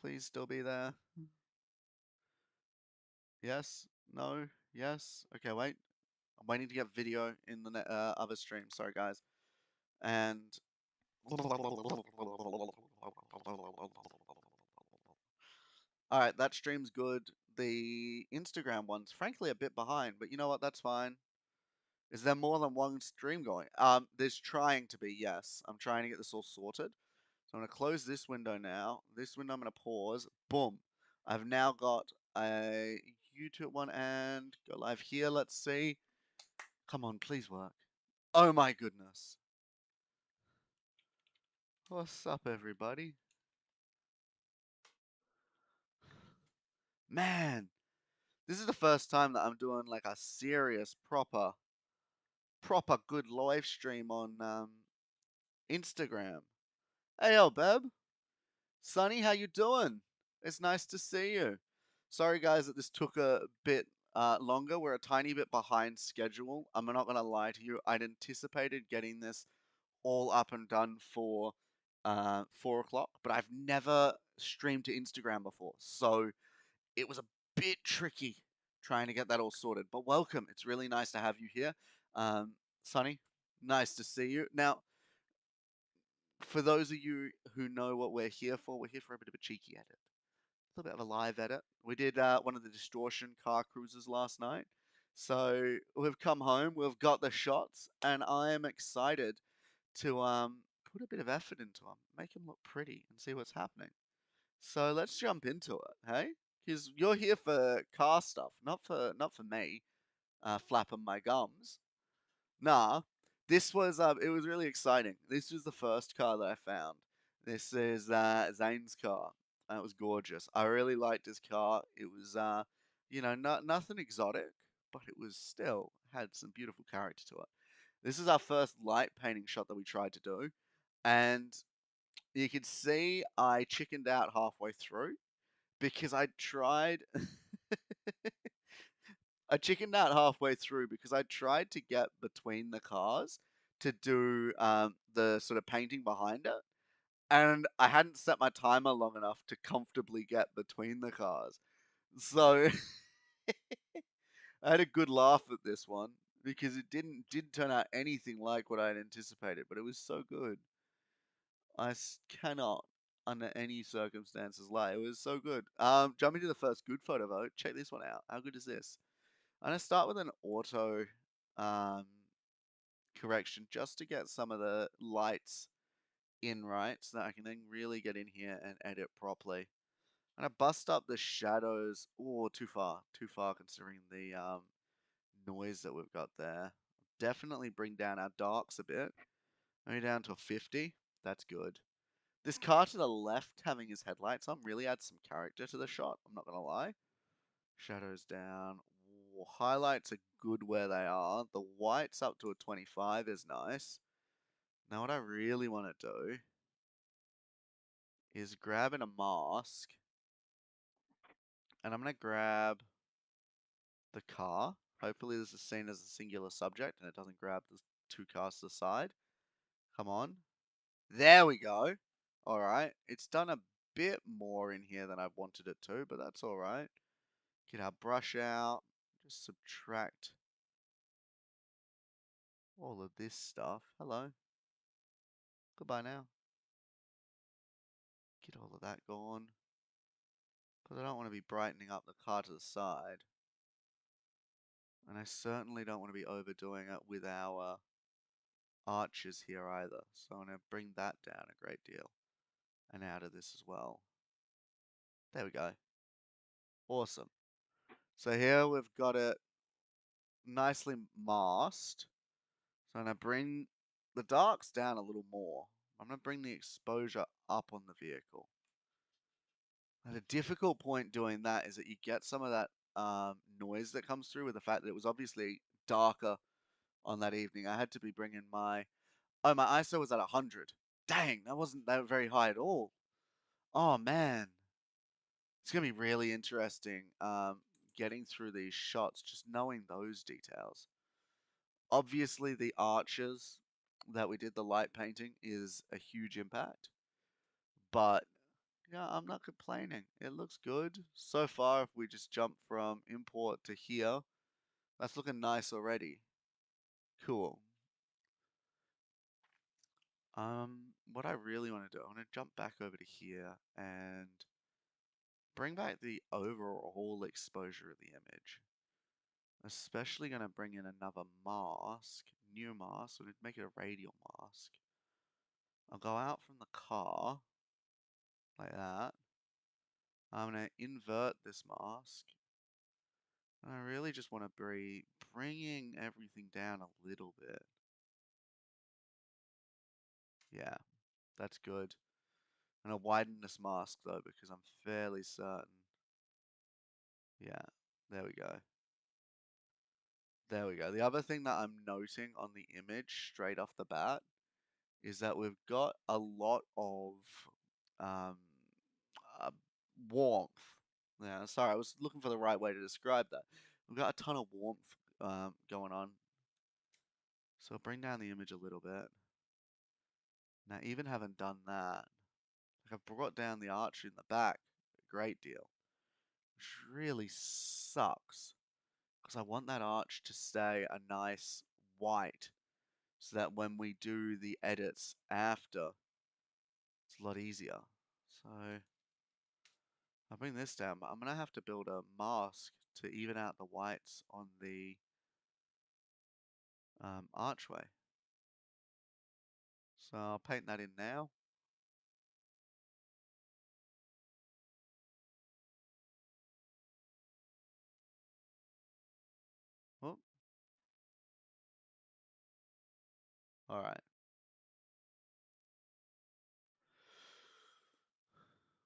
please still be there? Yes? No? Yes? Okay, wait. I'm waiting to get video in the other stream. Sorry, guys. And all right, that stream's good. The Instagram one's frankly a bit behind, but you know what? That's fine. Is there more than one stream going? There's trying to be, yes. I'm trying to get this all sorted. So I'm going to close this window now. This window I'm going to pause. Boom. I've now got a YouTube one and go live here. Let's see. Come on, please work. Oh my goodness. What's up, everybody? Man, this is the first time that I'm doing like a serious, proper good live stream on Instagram. Hey, yo, Beb. Sonny, how you doing? It's nice to see you. Sorry, guys, that this took a bit longer. We're a tiny bit behind schedule. I'm not gonna lie to you. I'd anticipated getting this all up and done for 4 o'clock, but I've never streamed to Instagram before, so it was a bit tricky trying to get that all sorted. But welcome. It's really nice to have you here. Sonny, nice to see you. Now, for those of you who know what we're here for a bit of a cheeky edit. A little bit of a live edit. We did one of the Distortion car cruises last night. So we've come home, we've got the shots, and I am excited to put a bit of effort into them, make them look pretty, and see what's happening. So let's jump into it, hey? Because you're here for car stuff, not for me, flapping my gums. Nah, this was it was really exciting. This was the first car that I found. This is Zane's car. It was gorgeous. I really liked his car. It was nothing exotic, but it was still had some beautiful character to it. This is our first light painting shot that we tried to do, and you can see I chickened out halfway through because I tried I chickened out halfway through because I tried to get between the cars to do the sort of painting behind it, and I hadn't set my timer long enough to comfortably get between the cars. So I had a good laugh at this one because it didn't turn out anything like what I had anticipated, but it was so good. Cannot, under any circumstances, lie. It was so good. Jumping to the first good photo though. Check this one out. How good is this? I'm gonna start with an auto um, correction just to get some of the lights in right so that I can then really get in here and edit properly. I'm gonna bust up the shadows. Oh, too far considering the noise that we've got there. Definitely bring down our darks a bit. Maybe down to a 50. That's good. This car to the left having his headlights on really adds some character to the shot. I'm not gonna lie. Shadows down. Ooh, highlights are good where they are. The whites up to a 25 is nice. Now what I really want to do is grab in a mask. And I'm going to grab the car. Hopefully this is seen as a singular subject and it doesn't grab the two cars to the side. Come on. There we go. Alright. It's done a bit more in here than I wanted it to, but that's alright. Get our brush out. Just subtract all of this stuff. Hello. Goodbye now. Get all of that gone. Because I don't want to be brightening up the car to the side. And I certainly don't want to be overdoing it with our arches here either. So I'm going to bring that down a great deal. And out of this as well. There we go. Awesome. So here we've got it nicely masked. So I'm going to bring the darks down a little more. I'm going to bring the exposure up on the vehicle. And the difficult point doing that is that you get some of that noise that comes through with the fact that it was obviously darker on that evening. I had to be bringing my my ISO was at 100. Dang, that wasn't that very high at all. Oh man, it's gonna be really interesting getting through these shots, just knowing those details. Obviously, the arches that we did the light painting is a huge impact, but Yeah, I'm not complaining. It looks good. So far, if we just jump from import to here, that's looking nice already. Cool. What I really want to do, I want to jump back over to here and bring back the overall exposure of the image. Especially going to bring in another mask, new mask, so we'd make it a radial mask. I'll go out from the car, like that. I'm going to invert this mask. And I really just want to be bringing everything down a little bit. Yeah, that's good. I'm going to widen this mask though, because I'm fairly certain. Yeah, there we go. There we go. The other thing that I'm noting on the image straight off the bat is that we've got a lot of um, uh, warmth. Yeah, sorry, I was looking for the right way to describe that. We've got a ton of warmth going on. So I'll bring down the image a little bit. Now, even having done that, like I've brought down the arch in the back a great deal, which really sucks because I want that arch to stay a nice white so that when we do the edits after, it's a lot easier. So I'll bring this down, but I'm going to have to build a mask to even out the whites on the archway. So I'll paint that in now. Oh, all right.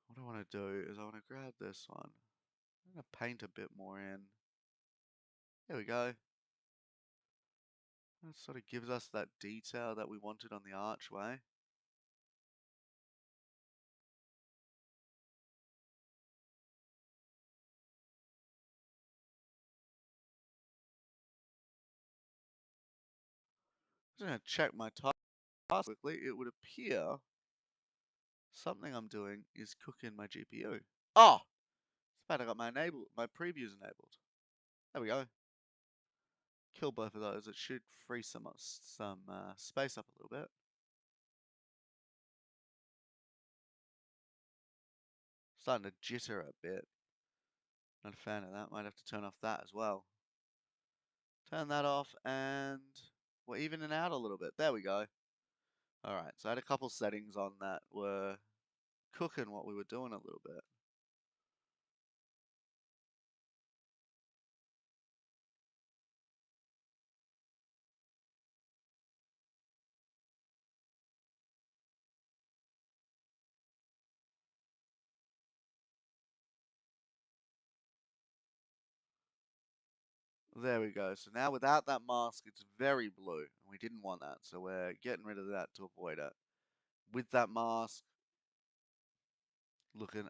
What I want to do is I want to grab this one. I'm going to paint a bit more in. There we go. That sort of gives us that detail that we wanted on the archway. I'm just going to check my task quickly. It would appear something I'm doing is cooking my GPU. Oh, it's bad I got my previews enabled. There we go. Kill both of those. It should free some space up a little bit. Starting to jitter a bit. Not a fan of that. Might have to turn off that as well. Turn that off and we're evening out a little bit. There we go. Alright, so I had a couple settings on that were cooking what we were doing a little bit. There we go. So now without that mask, it's very blue. And we didn't want that, so we're getting rid of that to avoid it. With that mask, looking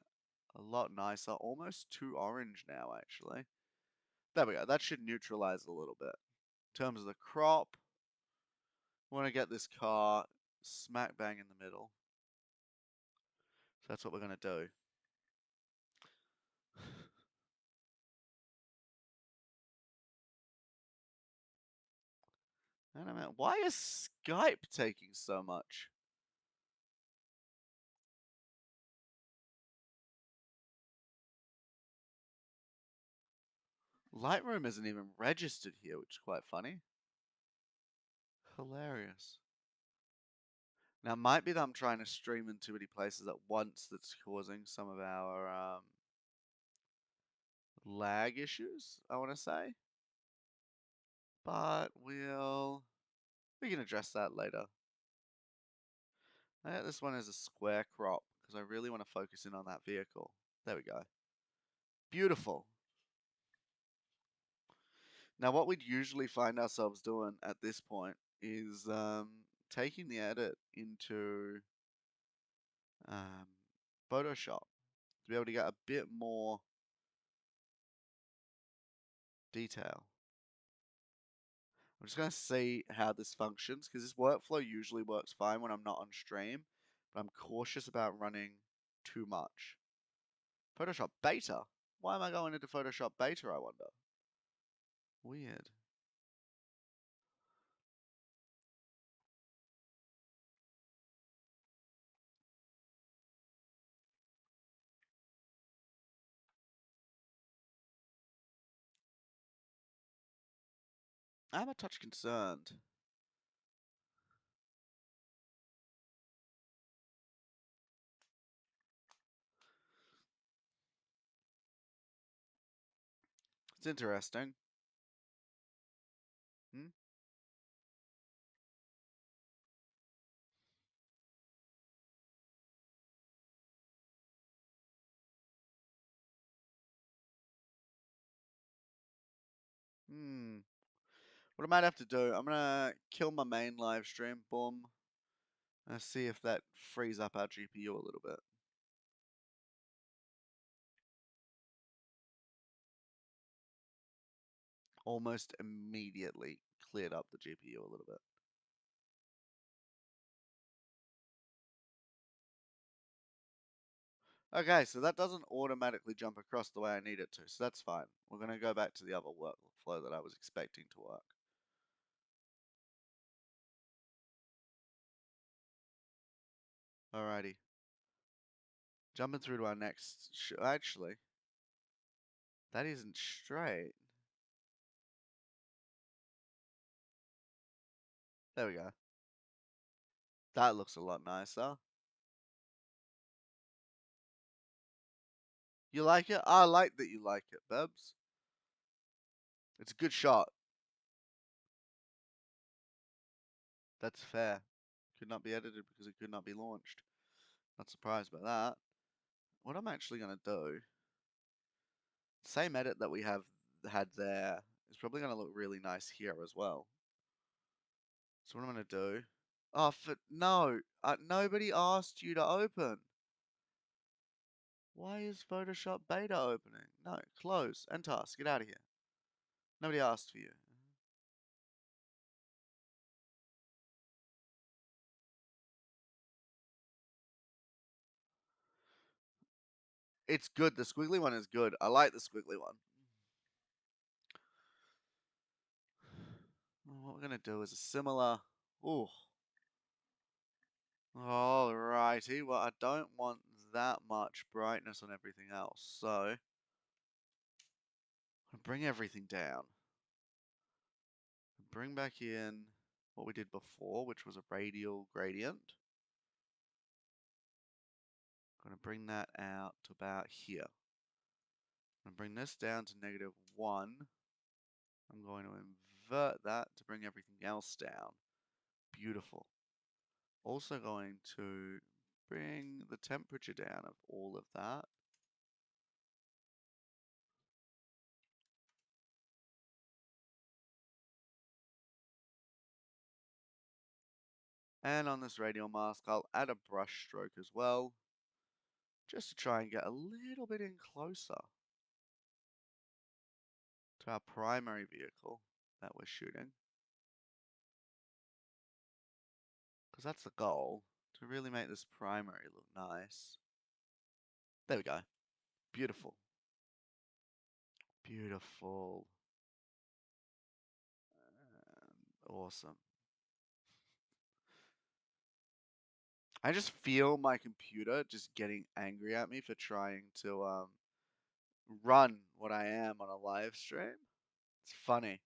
a lot nicer. Almost too orange now, actually. There we go. That should neutralize a little bit. In terms of the crop, we want to get this car smack bang in the middle. So that's what we're going to do. And I mean, why is Skype taking so much? Lightroom isn't even registered here, which is quite funny. Hilarious. Now, it might be that I'm trying to stream in too many places at once that's causing some of our lag issues, I want to say. But we can address that later. This one is a square crop because I really want to focus in on that vehicle. There we go. Beautiful. Now, what we'd usually find ourselves doing at this point is taking the edit into um, Photoshop to be able to get a bit more detail. I'm just going to see how this functions because this workflow usually works fine when I'm not on stream, but I'm cautious about running too much. Photoshop Beta? Why am I going into Photoshop Beta, I wonder? Weird. I'm a touch concerned. It's interesting. Hmm? Hmm. What I might have to do, I'm gonna kill my main live stream, boom. And see if that frees up our GPU a little bit. Almost immediately cleared up the GPU a little bit. Okay, so that doesn't automatically jump across the way I need it to, so that's fine. We're gonna go back to the other workflow that I was expecting to work. Alrighty. Jumping through to our next actually, that isn't straight. There we go. That looks a lot nicer. You like it? I like that you like it, Bebs. It's a good shot. That's fair. Could not be edited because it could not be launched. Not surprised by that. What I'm actually going to do, same edit that we have had there, is probably going to look really nice here as well. So what I'm going to do, oh, no, nobody asked you to open. Why is Photoshop Beta opening? No, close, end task, get out of here. Nobody asked for you. It's good, the squiggly one is good. I like the squiggly one. What we're going to do is a similar, ooh. Alrighty, well I don't want that much brightness on everything else, so I'll bring everything down. Bring back in what we did before, which was a radial gradient. I'm going to bring that out to about here. I'm going to bring this down to -1. I'm going to invert that to bring everything else down. Beautiful. Also going to bring the temperature down of all of that. And on this radial mask, I'll add a brush stroke as well, just to try and get a little bit in closer to our primary vehicle that we're shooting. Because that's the goal, to really make this primary look nice. There we go. Beautiful. Beautiful. Awesome. I just feel my computer just getting angry at me for trying to run what I am on a live stream. It's funny.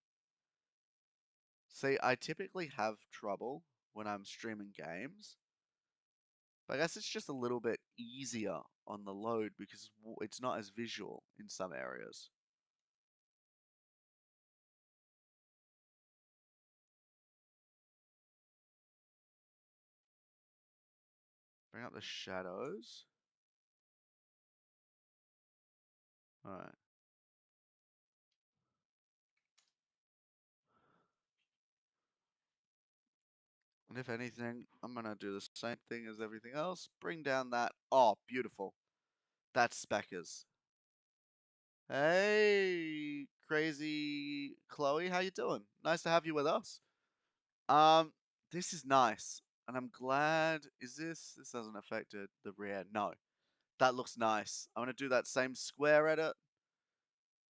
See, I typically have trouble when I'm streaming games, but I guess it's just a little bit easier on the load because it's not as visual in some areas. Bring up the shadows. Alright. And if anything, I'm gonna do the same thing as everything else. Bring down that. Oh, beautiful. That's Speckers. Hey, crazy Chloe, how you doing? Nice to have you with us. Um, this is nice, and I'm glad. Is this? This doesn't affect it, the rear. No, That looks nice. I'm going to do that same square edit.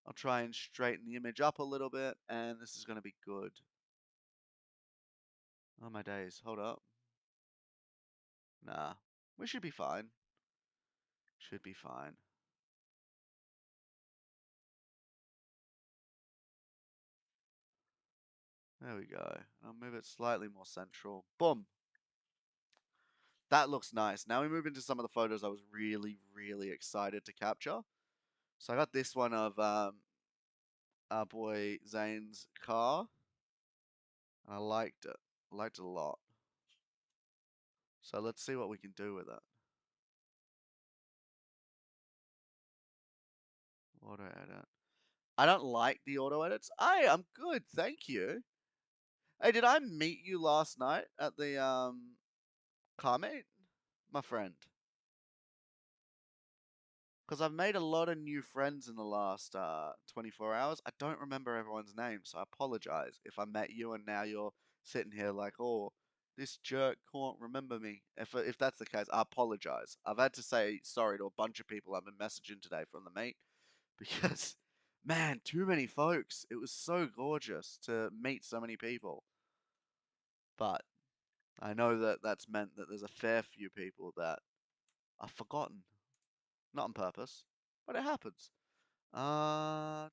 I'll try and straighten the image up a little bit, and this is going to be good. Oh my days, hold up. Nah, we should be fine. Should be fine. There we go. I'll move it slightly more central. Boom. That looks nice. Now we move into some of the photos I was really, really excited to capture. So I got this one of our boy Zane's car. And I liked it. I liked it a lot. So let's see what we can do with it. Auto edit. I don't like the auto edits. I'm good, thank you. Hey, did I meet you last night at the car meet, my friend? Because I've made a lot of new friends in the last 24 hours. I don't remember everyone's name, so I apologize if I met you and now you're sitting here like, oh, this jerk can't remember me. If that's the case, I apologize. I've had to say sorry to a bunch of people I've been messaging today from the meet because, man, too many folks. It was so gorgeous to meet so many people. But I know that that's meant that there's a fair few people that I've forgotten. Not on purpose, but it happens. Uh,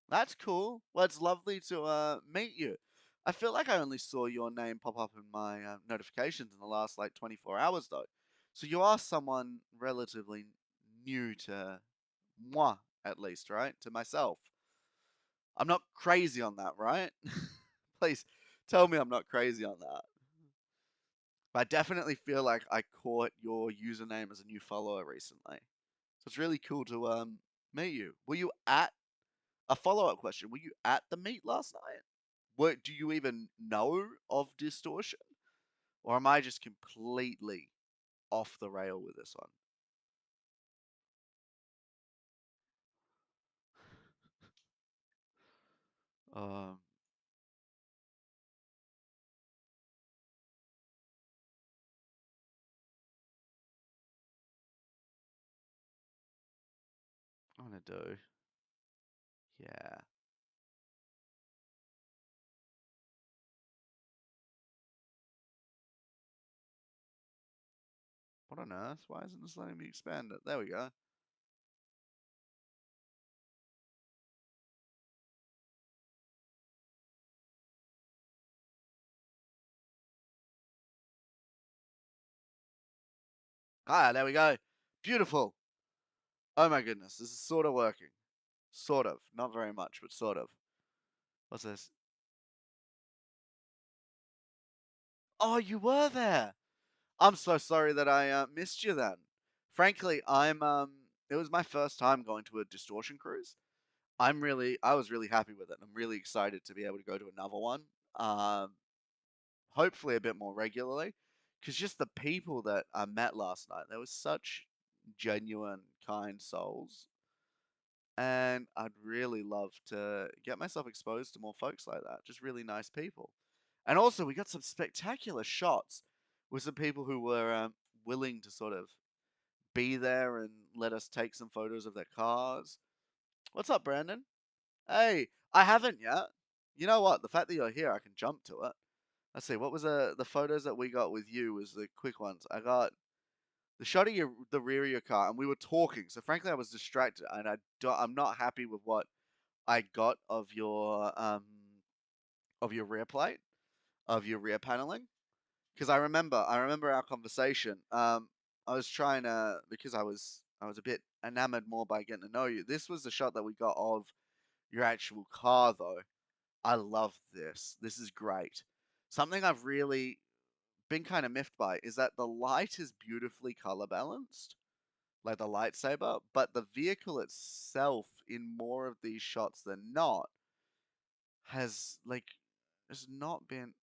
That's cool. Well, it's lovely to meet you. I feel like I only saw your name pop up in my notifications in the last like 24 hours though. So you are someone relatively new to moi, at least, right? To myself. I'm not crazy on that, right? Please tell me I'm not crazy on that. But I definitely feel like I caught your username as a new follower recently. So it's really cool to meet you. Were you at a follow-up question? Were you at the meet last night? Do you even know of Distortion? Or am I just completely off the rail with this one? Um, I'm gonna do. Yeah. What on earth? Why isn't this letting me expand it? There we go. Ah, there we go. Beautiful. Oh my goodness, this is sort of working. Sort of. Not very much, but sort of. What's this? Oh, you were there. I'm so sorry that I missed you then. Frankly, it was my first time going to a Distortion cruise. I was really happy with it. I'm really excited to be able to go to another one. Um, hopefully a bit more regularly, because just the people that I met last night, there was such genuine, kind souls, and I'd really love to get myself exposed to more folks like that. Just really nice people, and also we got some spectacular shots with some people who were willing to sort of be there and let us take some photos of their cars. What's up, Brandon? Hey, I haven't yet. You know what? The fact that you're here, I can jump to it. Let's see. What was the photos that we got with you? Was the quick ones. I got the shot of the rear of your car, and we were talking. So frankly, I was distracted, and I'm not happy with what I got of your rear plate, of your rear paneling, because I remember our conversation. I was trying to because I was a bit enamored more by getting to know you. This was the shot that we got of your actual car, though. I love this. This is great. Something I've really been kind of miffed by is that the light is beautifully color balanced, like the lightsaber, but the vehicle itself, in more of these shots than not, has not been.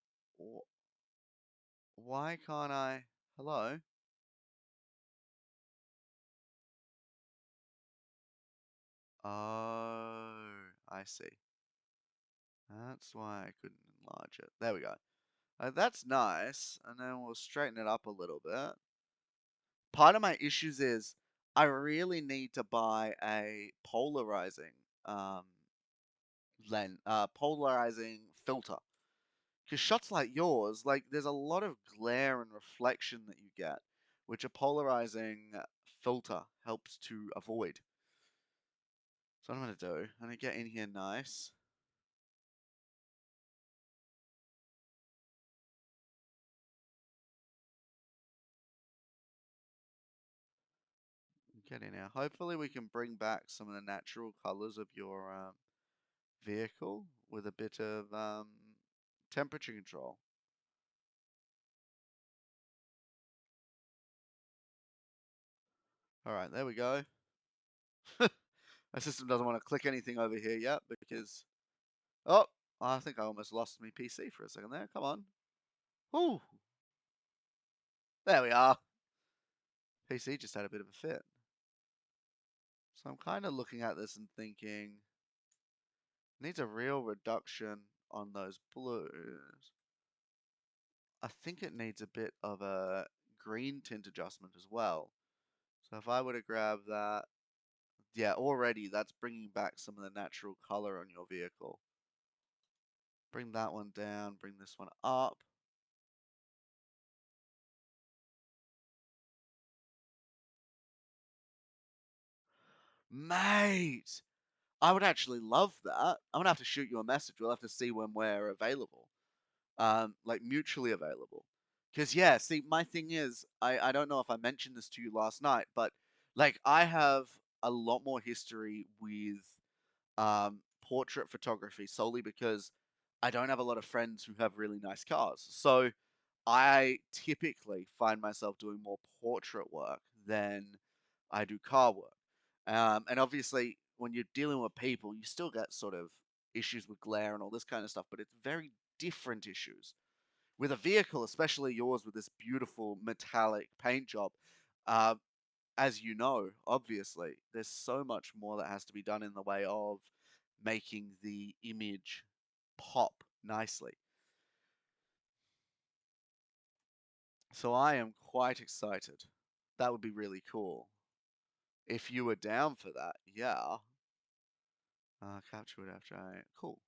Why can't I? Hello? Oh, I see. That's why I couldn't enlarge it. There we go. That's nice, and then we'll straighten it up a little bit. Part of my issues is I really need to buy a polarizing um polarizing filter. Because shots like yours, like there's a lot of glare and reflection that you get, which a polarizing filter helps to avoid. So what I'm gonna do, I'm gonna get in here nice. Get in here. Hopefully we can bring back some of the natural colors of your vehicle with a bit of temperature control. All right, there we go. My system doesn't want to click anything over here yet because, oh, I think I almost lost my PC for a second there. Come on. Ooh, there we are. PC just had a bit of a fit. So I'm kind of looking at this and thinking, needs a real reduction on those blues. I think it needs a bit of a green tint adjustment as well. So if I were to grab that, yeah, already that's bringing back some of the natural color on your vehicle. Bring that one down, bring this one up. Mate, I would actually love that. I'm gonna have to shoot you a message. We'll have to see when we're available. Like mutually available. Because yeah, see, my thing is, I don't know if I mentioned this to you last night, but like I have a lot more history with portrait photography solely because I don't have a lot of friends who have really nice cars. So I typically find myself doing more portrait work than I do car work. And obviously, when you're dealing with people, you still get sort of issues with glare and all this kind of stuff, but it's very different issues. With a vehicle, especially yours with this beautiful metallic paint job, uh, as you know, obviously, there's so much more that has to be done in the way of making the image pop nicely. So I am quite excited. That would be really cool. If you were down for that, yeah. Capture it after I. Cool.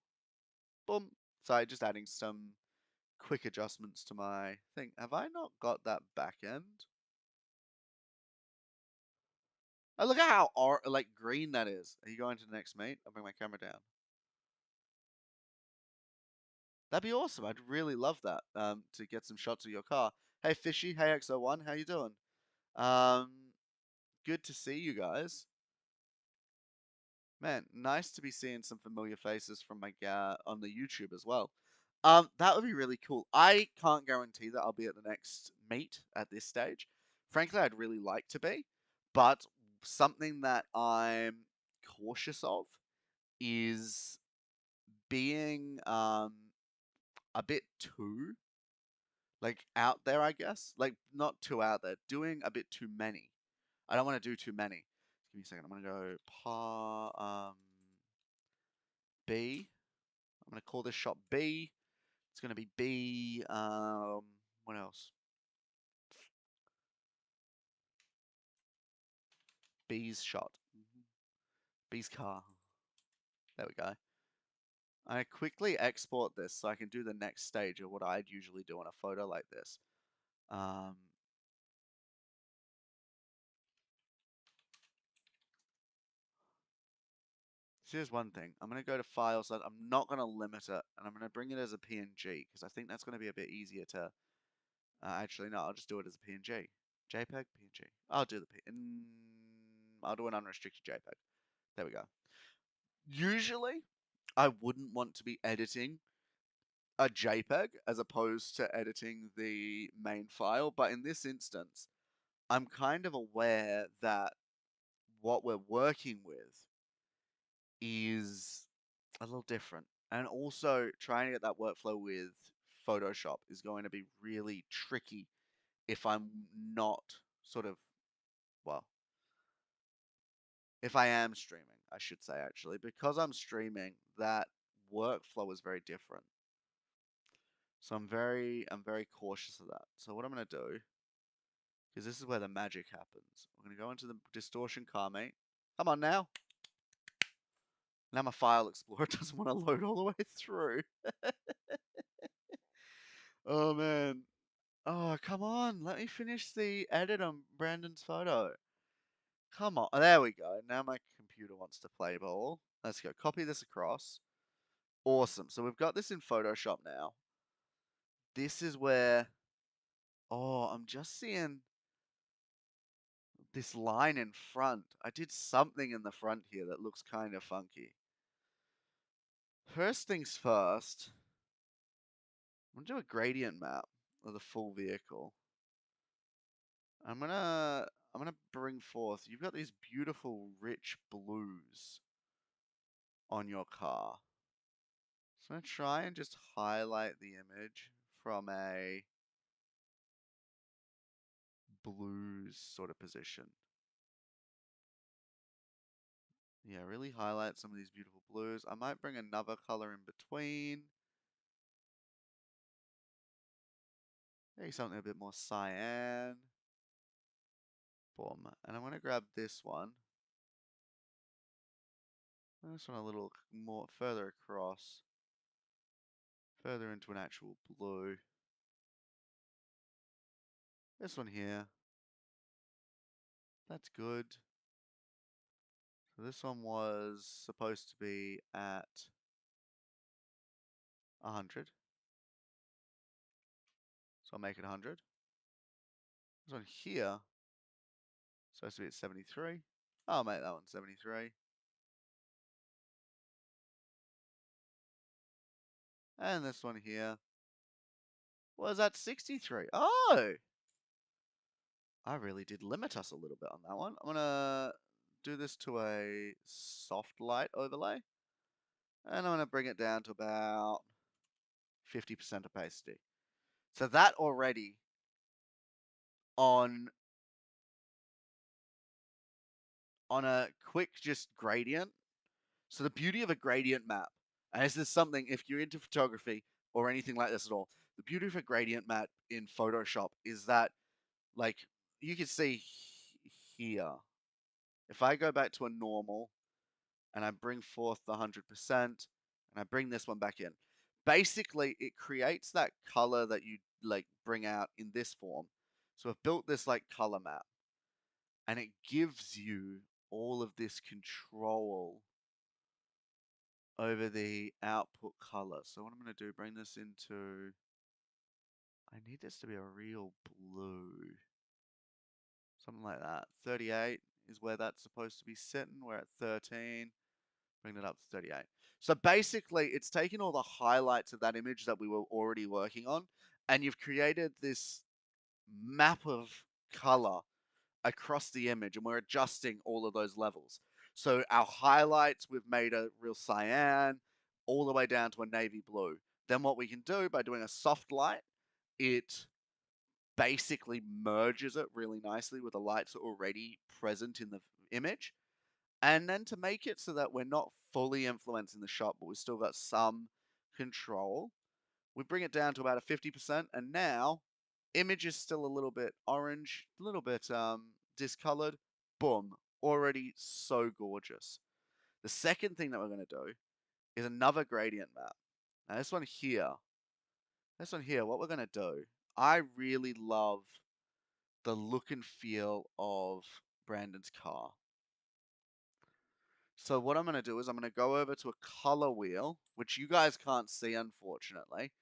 Boom. So just adding some quick adjustments to my thing. Have I not got that back end? Oh, look at how like green that is. Are you going to the next meet? I'll bring my camera down. That'd be awesome. I'd really love that. To get some shots of your car. Hey Fishy, hey XO1, how you doing? Um, good to see you guys. Man, nice to be seeing some familiar faces from my on the YouTube as well. That would be really cool. I can't guarantee that I'll be at the next meet at this stage. Frankly, I'd really like to be, but something that I'm cautious of is being a bit too like out there, I guess. Like not too out there, doing a bit too many. I don't want to do too many. Give me a second. I'm gonna go B. I'm gonna call this shot B. It's gonna be B. What else? B's shot. B's car. There we go. I quickly export this so I can do the next stage of what I'd usually do on a photo like this. Um, so here's one thing. I'm going to go to files. I'm not going to limit it, and I'm going to bring it as a PNG because I think that's going to be a bit easier to. Actually, no, I'll just do it as a PNG. JPEG, PNG. I'll do the P. I'll do an unrestricted JPEG. There we go. Usually, I wouldn't want to be editing a JPEG as opposed to editing the main file. But in this instance, I'm kind of aware that what we're working with is a little different. And also trying to get that workflow with Photoshop is going to be really tricky if I'm not sort of, well, if I am streaming, I should say actually, because I'm streaming, that workflow is very different. So I'm very cautious of that. So what I'm gonna do, because this is where the magic happens, we're gonna go into the distortion car mate. Come on now. Now my file explorer doesn't want to load all the way through. Oh man. Oh, come on. Let me finish the edit on Brandon's photo. Come on. Oh, there we go. Now my computer wants to play ball. Let's go. Copy this across. Awesome. So we've got this in Photoshop now. This is where... Oh, I'm just seeing this line in front. I did something in the front here that looks kind of funky. First things first, I'm gonna do a gradient map of the full vehicle. I'm gonna bring forth. You've got these beautiful rich blues on your car. So I'm gonna try and just highlight the image from a blues sort of position. Yeah, really highlight some of these beautiful blues. I might bring another color in between. Maybe something a bit more cyan. Boom. And I'm gonna grab this one. And this one a little more further across. Further into an actual blue. This one here. That's good. So this one was supposed to be at 100. So I'll make it 100. This one here, supposed to be at 73. I'll make that one 73. And this one here was at 63. Oh! I really did limit us a little bit on that one. I'm gonna do this to a soft light overlay. And I'm gonna bring it down to about 50% opacity. So that already on a quick just gradient. So the beauty of a gradient map, and this is something if you're into photography or anything like this at all, the beauty of a gradient map in Photoshop is that, like, you can see here, if I go back to a normal and I bring forth the 100% and I bring this one back in, basically it creates that color that you like bring out in this form. So I've built this like color map and it gives you all of this control over the output color. So what I'm going to do, bring this into, I need this to be a real blue. Something like that. 38 is where that's supposed to be sitting. We're at 13. Bring it up to 38. So basically, it's taken all the highlights of that image that we were already working on, and you've created this map of color across the image, and we're adjusting all of those levels. So our highlights, we've made a real cyan, all the way down to a navy blue. Then what we can do by doing a soft light, it basically merges it really nicely with the lights already present in the image. And then to make it so that we're not fully influencing the shot, but we've still got some control, we bring it down to about a 50%, and now image is still a little bit orange, a little bit discolored. Boom, already so gorgeous. The second thing that we're going to do is another gradient map. Now this one here, what we're going to do, I really love the look and feel of Brandon's car. So what I'm going to do is I'm going to go over to a color wheel, which you guys can't see, unfortunately,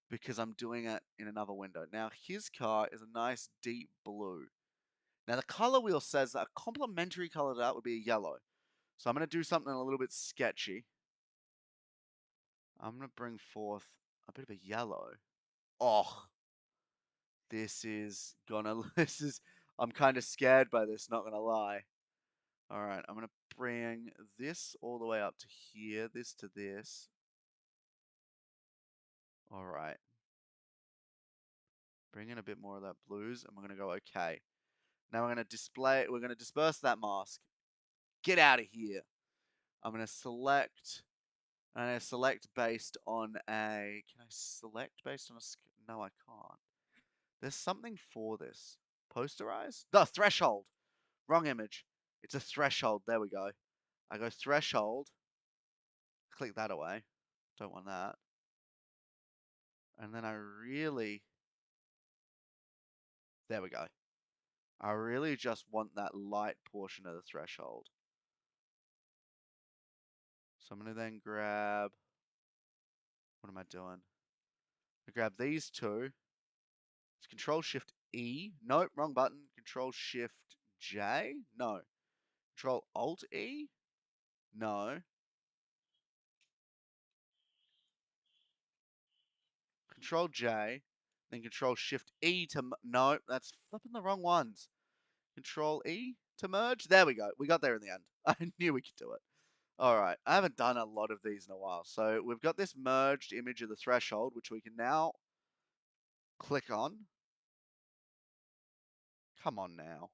because I'm doing it in another window. Now, his car is a nice deep blue. Now, the color wheel says that a complementary color to that would be a yellow. So I'm going to do something a little bit sketchy. I'm going to bring forth a bit of a yellow. Oh, this is gonna, this is, I'm kind of scared by this, not gonna lie. All right, I'm gonna bring this all the way up to here, this to this. All right. Bring in a bit more of that blues, and we're gonna go okay. Now we're gonna disperse that mask. Get out of here. I'm gonna select, and I'm gonna select based on a, can I select based on a, no I can't. There's something for this. Posterize? The threshold. Wrong image. It's a threshold. There we go. I go threshold. Click that away. Don't want that. And then I really... There we go. I really just want that light portion of the threshold. So I'm going to then grab... What am I doing? I grab these two. It's Control-Shift E. Nope, wrong button. Control-Shift J? No. Control-Alt-E? No. Control J, then Control Shift E to no, that's flipping the wrong ones. Control E to merge. There we go. We got there in the end. I knew we could do it. All right. I haven't done a lot of these in a while. So we've got this merged image of the threshold, which we can now click on. Come on now.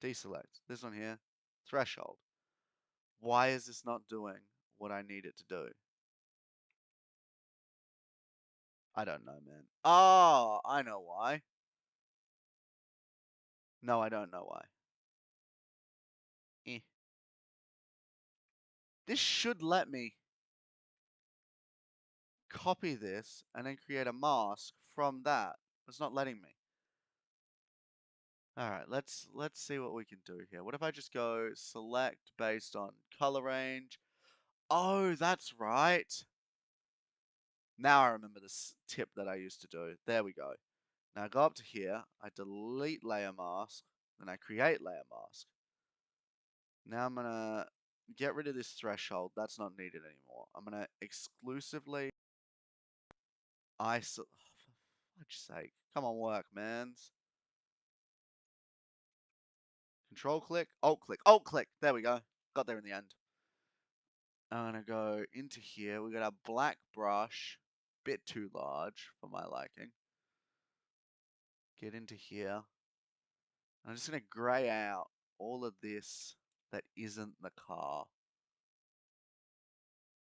Deselect. This one here. Threshold. Why is this not doing what I need it to do? I don't know, man. Oh, I know why. No, I don't know why. Eh. This should let me copy this and then create a mask from that. It's not letting me. All right, let's see what we can do here. What if I just go select based on color range? Oh, that's right. Now I remember this tip that I used to do. There we go. Now I go up to here, I delete layer mask, then I create layer mask. Now I'm gonna get rid of this threshold. That's not needed anymore. I'm gonna exclusively isolate. Oh, for fudge's sake. Come on, work, mans. Control click, alt click, alt click. There we go. Got there in the end. I'm gonna go into here. We got a black brush, bit too large for my liking. Get into here. I'm just gonna grey out all of this that isn't the car.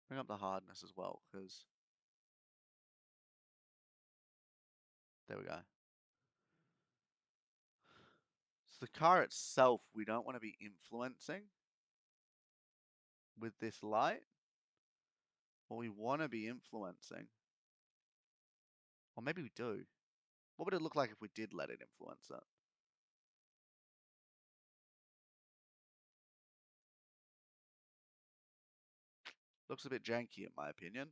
Bring up the hardness as well, because there we go. So the car itself, we don't want to be influencing with this light. What we want to be influencing, or maybe we do. What would it look like if we did let it influence it? Looks a bit janky in my opinion.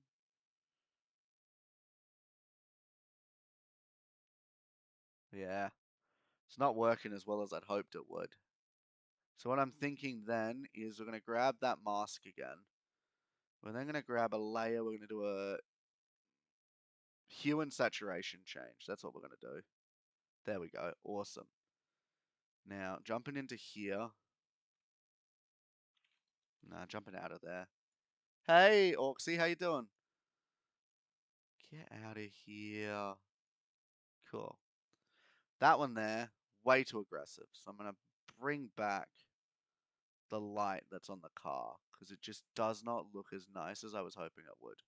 Yeah, it's not working as well as I'd hoped it would. So what I'm thinking then is we're going to grab that mask again. We're then going to grab a layer. We're going to do a hue and saturation change. That's what we're going to do. There we go. Awesome. Now, jumping into here. Nah, jumping out of there. Hey, Orksy, how you doing? Get out of here. Cool. That one there, way too aggressive. So I'm going to bring back the light that's on the car because it just does not look as nice as I was hoping it would.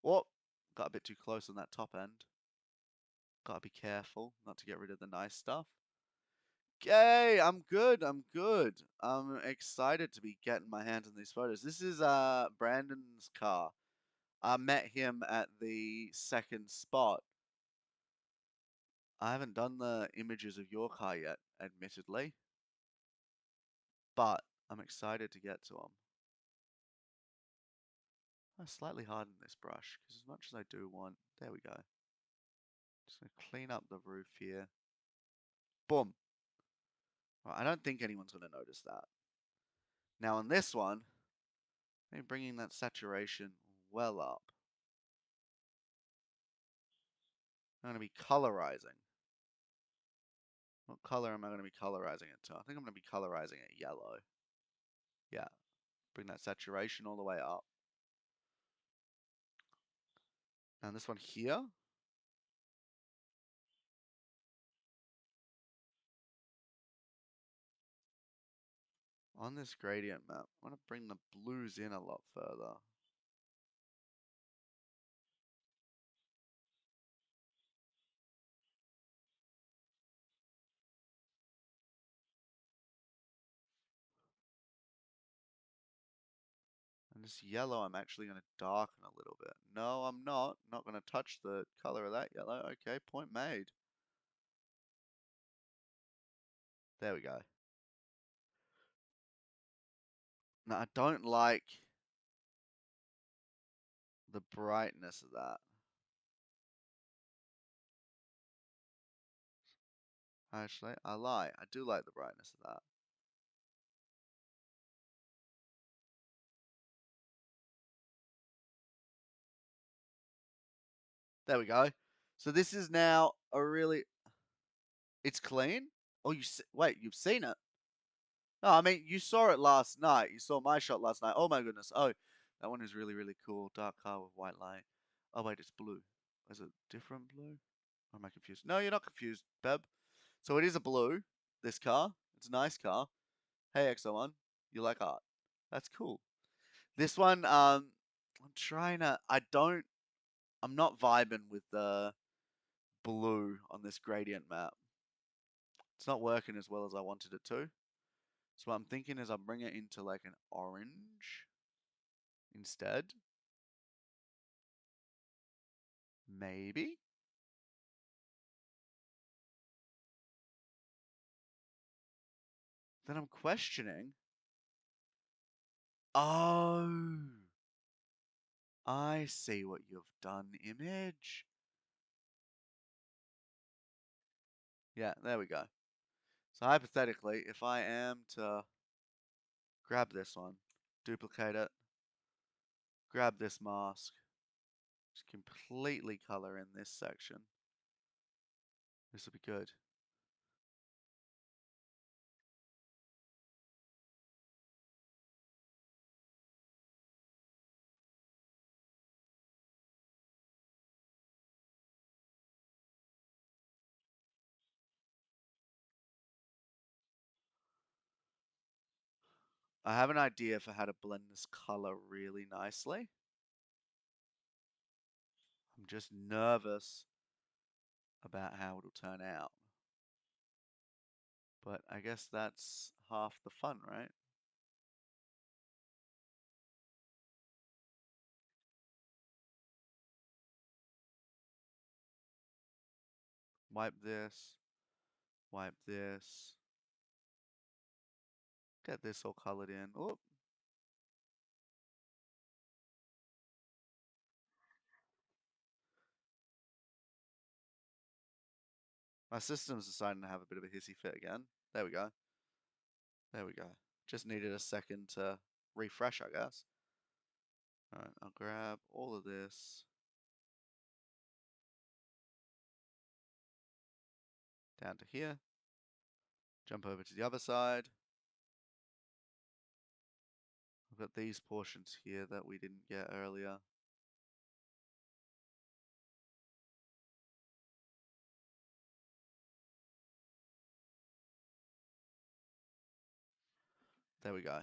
Whoop, got a bit too close on that top end. Gotta be careful not to get rid of the nice stuff. Yay, I'm good, I'm good. I'm excited to be getting my hands on these photos. This is Brandon's car. I met him at the second spot. I haven't done the images of your car yet, admittedly. But I'm excited to get to them. I slightly harden this brush, because as much as I do want... There we go. Just going to clean up the roof here. Boom. Right, I don't think anyone's going to notice that. Now on this one, maybe bringing that saturation well up. I'm going to be colorizing. What color am I going to be colorizing it to? I think I'm going to be colorizing it yellow. Yeah. Bring that saturation all the way up. And this one here. On this gradient map, I want to bring the blues in a lot further. And this yellow, I'm actually going to darken a little bit. No, I'm not. Not going to touch the color of that yellow. Okay, point made. There we go. Now, I don't like the brightness of that. Actually, I lie. I do like the brightness of that. There we go. So this is now a really... It's clean? Oh, wait, you've seen it? No, I mean, you saw it last night. You saw my shot last night. Oh my goodness. Oh, that one is really, really cool. Dark car with white light. Oh wait, it's blue. Is it different blue? Or am I confused? No, you're not confused, Beb. So it is a blue, this car. It's a nice car. Hey, XO1, you like art. That's cool. This one, I'm trying to, I'm not vibing with the blue on this gradient map. It's not working as well as I wanted it to. So what I'm thinking is I'll bring it into like an orange instead. Maybe. Then I'm questioning. Oh, I see what you've done, Image. Yeah, there we go. So hypothetically, if I am to grab this one, duplicate it, grab this mask, just completely color in this section, this will be good. I have an idea for how to blend this color really nicely. I'm just nervous about how it'll turn out. But I guess that's half the fun, right? Wipe this, wipe this. Get this all colored in. Oh, my system's deciding to have a bit of a hissy fit again. There we go. There we go. Just needed a second to refresh, I guess. Alright, I'll grab all of this down to here. Jump over to the other side. I've got these portions here that we didn't get earlier. There we go.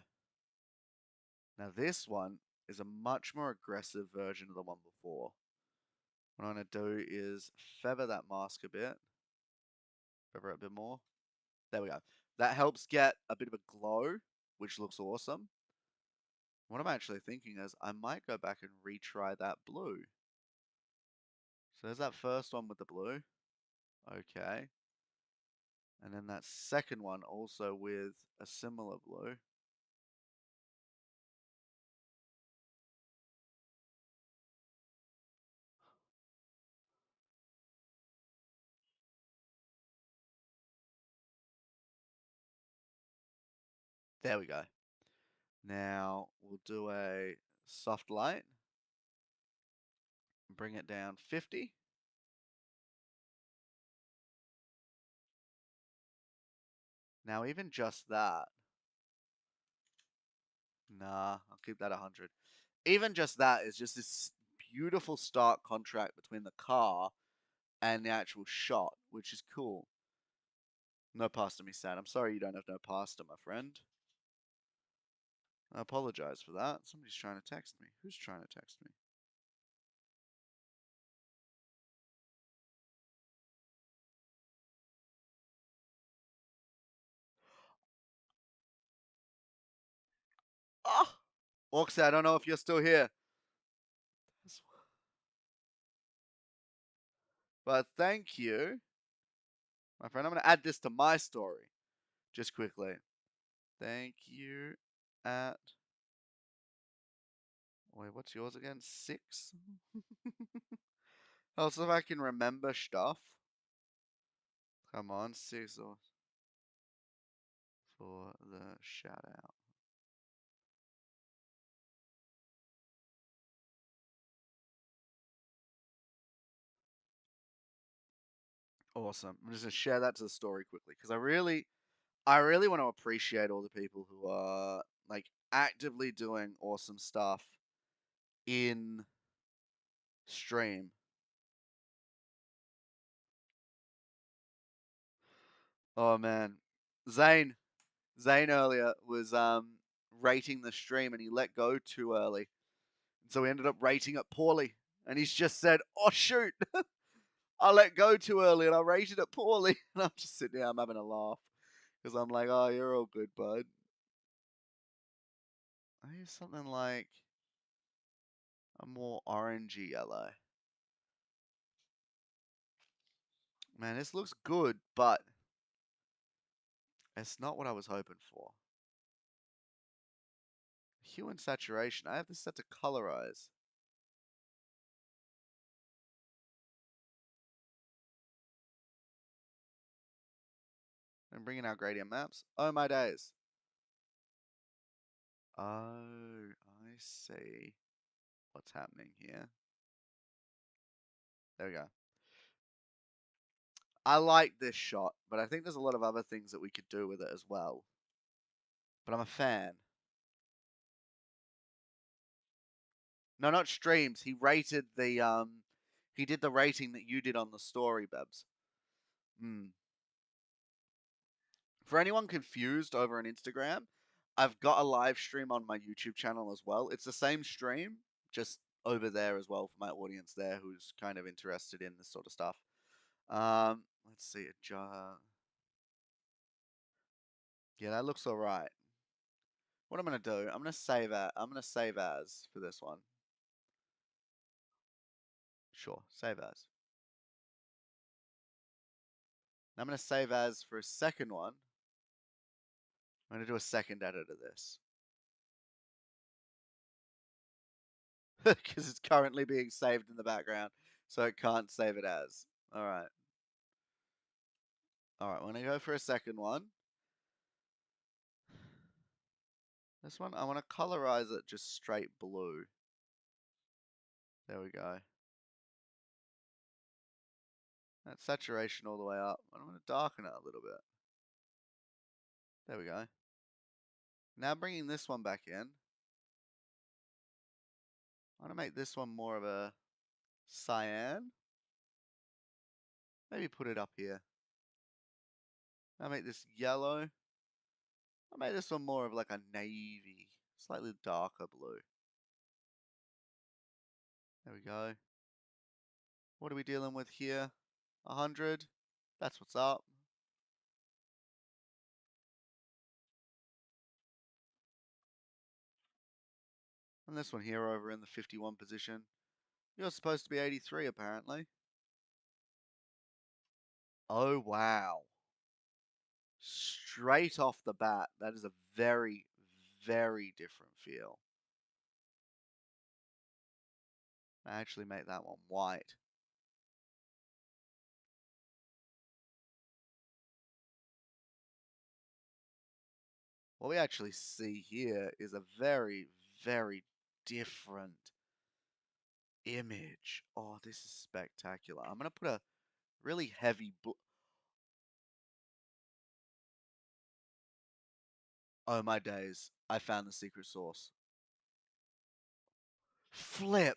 Now this one is a much more aggressive version of the one before. What I'm going to do is feather that mask a bit. Feather it a bit more. There we go. That helps get a bit of a glow, which looks awesome. What I'm actually thinking is I might go back and retry that blue. So there's that first one with the blue. Okay. And then that second one also with a similar blue. There we go. Now we'll do a soft light. Bring it down 50. Now even just that. Nah, I'll keep that 100. Even just that is just this beautiful stark contrast between the car and the actual shot, which is cool. No pasta, me sad. I'm sorry you don't have no pasta, my friend. I apologize for that. Somebody's trying to text me. Who's trying to text me? Oh! Orcsy, I don't know if you're still here. But thank you, my friend. I'm going to add this to my story just quickly. Thank you at. Wait, what's yours again? 6? Also, if I can remember stuff. Come on, 6 for the shout out. Awesome. I'm just gonna share that to the story quickly because I really want to appreciate all the people who are like actively doing awesome stuff in stream. Oh man, Zane, Zane earlier was rating the stream and he let go too early, so he ended up rating it poorly. And he's just said, "Oh shoot, I let go too early and I rated it poorly." And I'm just sitting there, I'm having a laugh because I'm like, "Oh, you're all good, bud." I use something like a more orangey yellow. Man, this looks good, but it's not what I was hoping for. Hue and saturation. I have this set to colorize. And bring in our gradient maps. Oh my days. Oh, I see what's happening here. There we go. I like this shot, but I think there's a lot of other things that we could do with it as well. But I'm a fan. No, not streams. He rated the he did the rating that you did on the story, Bebs. Hmm. For anyone confused over on Instagram, I've got a live stream on my YouTube channel as well. It's the same stream, just over there as well for my audience there who's kind of interested in this sort of stuff. Let's see it. Yeah, that looks all right. What I'm gonna do? I'm gonna save as. I'm gonna save as for this one. Sure, save as. Now I'm gonna save as for a second one. I'm gonna do a second edit of this because it's currently being saved in the background, so it can't save it as. All right. All right. We're gonna go for a second one. This one, I want to colorize it just straight blue. There we go. That saturation all the way up. I want to darken it a little bit. There we go. Now bringing this one back in. I want to make this one more of a cyan. Maybe put it up here. I'll make this yellow. I'll make this one more of like a navy, slightly darker blue. There we go. What are we dealing with here? 100. That's what's up. And this one here over in the 51 position. You're supposed to be 83 apparently. Oh wow. Straight off the bat, that is a very, very different feel. I actually make that one white. What we actually see here is a very, very different image. Oh, this is spectacular. I'm gonna put a really heavy oh my days. I found the secret sauce. Flip.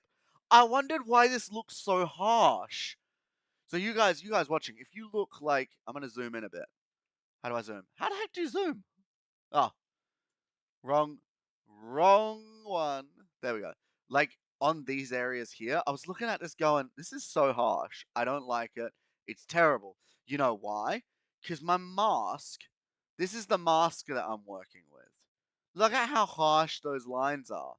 I wondered why this looks so harsh. So you guys watching, if you look like, I'm gonna zoom in a bit. How do I zoom? How the heck do you zoom? Oh, wrong, wrong one. There we go. Like on these areas here, I was looking at this going, this is so harsh. I don't like it. It's terrible. You know why? Because my mask, this is the mask that I'm working with. Look at how harsh those lines are.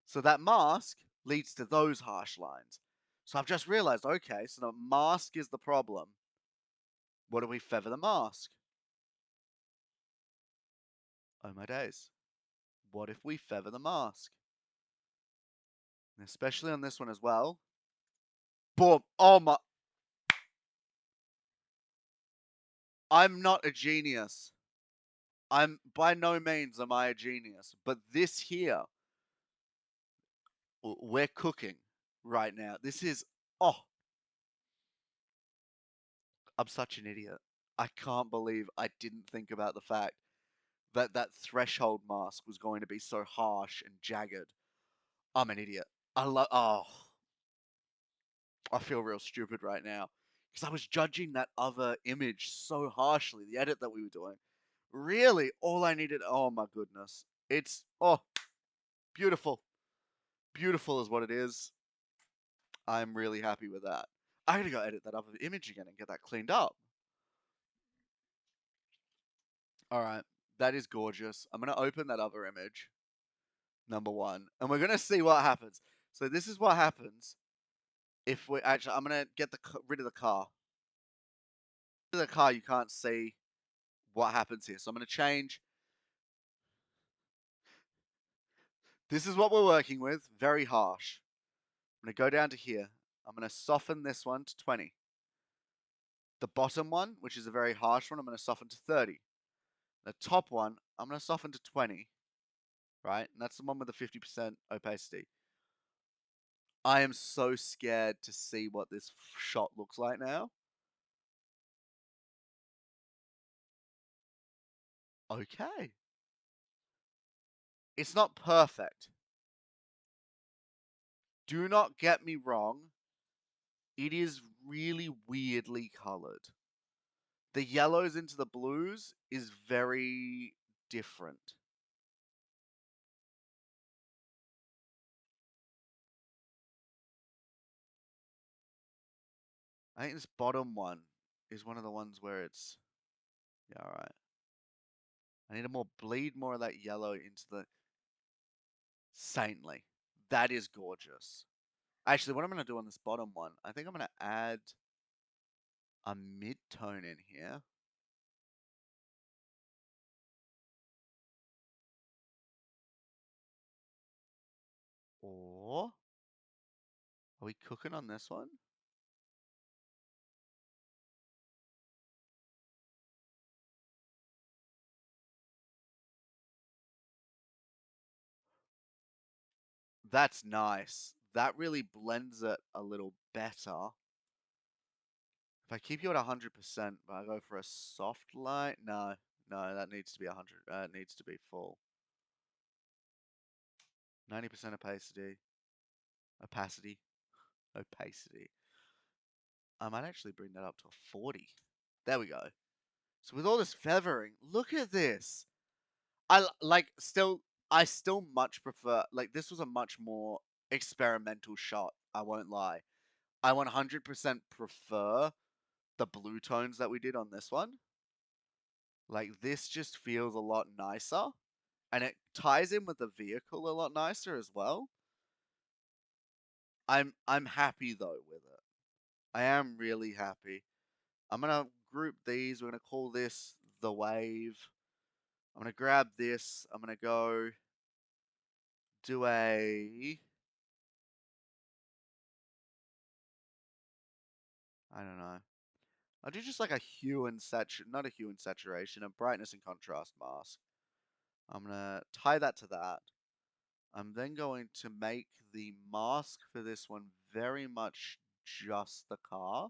So that mask leads to those harsh lines. So I've just realized, okay, so the mask is the problem. What do we feather the mask? Oh my days. What if we feather the mask? And especially on this one as well. Boom. Oh my. I'm not a genius. I'm by no means am I a genius. But this here, we're cooking right now. This is, oh, I'm such an idiot. I can't believe I didn't think about the fact that that threshold mask was going to be so harsh and jagged. I'm an idiot. Oh, I feel real stupid right now because I was judging that other image so harshly, the edit that we were doing. Really, all I needed, oh my goodness. It's, oh, beautiful. Beautiful is what it is. I'm really happy with that. I gotta go edit that other image again and get that cleaned up. Alright, that is gorgeous. I'm gonna open that other image, number one, and we're gonna see what happens. So this is what happens if we, actually, I'm gonna get rid of the car. Rid of the car, you can't see what happens here. So I'm gonna change. This is what we're working with, very harsh. I'm gonna go down to here. I'm gonna soften this one to 20. The bottom one, which is a very harsh one, I'm going to soften to 30. The top one, I'm going to soften to 20, right? And that's the one with the 50% opacity. I am so scared to see what this shot looks like now. Okay. It's not perfect. Do not get me wrong. It is really weirdly colored. The yellows into the blues is very different. I think this bottom one is one of the ones where it's, yeah, alright. I need to bleed more of that yellow into the saintly. That is gorgeous. Actually, what I'm going to do on this bottom one, I think I'm going to add a mid-tone in here. Or are we cooking on this one? That's nice. That really blends it a little better. If I keep you at 100%, but I go for a soft light, no, no, that needs to be 100. It needs to be full. 90% opacity, opacity. I might actually bring that up to a 40. There we go. So with all this feathering, look at this. Still, I still much prefer, like, this was a much more experimental shot, I won't lie. I 100% prefer the blue tones that we did on this one. Like, this just feels a lot nicer, and it ties in with the vehicle a lot nicer as well. I'm happy though with it. I am really happy. I'm gonna group these. We're gonna call this the wave. I'm gonna grab this. I'm gonna go do a, I don't know. I'll do just like a hue and not a hue and saturation, a brightness and contrast mask. I'm gonna tie that to that. I'm then going to make the mask for this one very much just the car.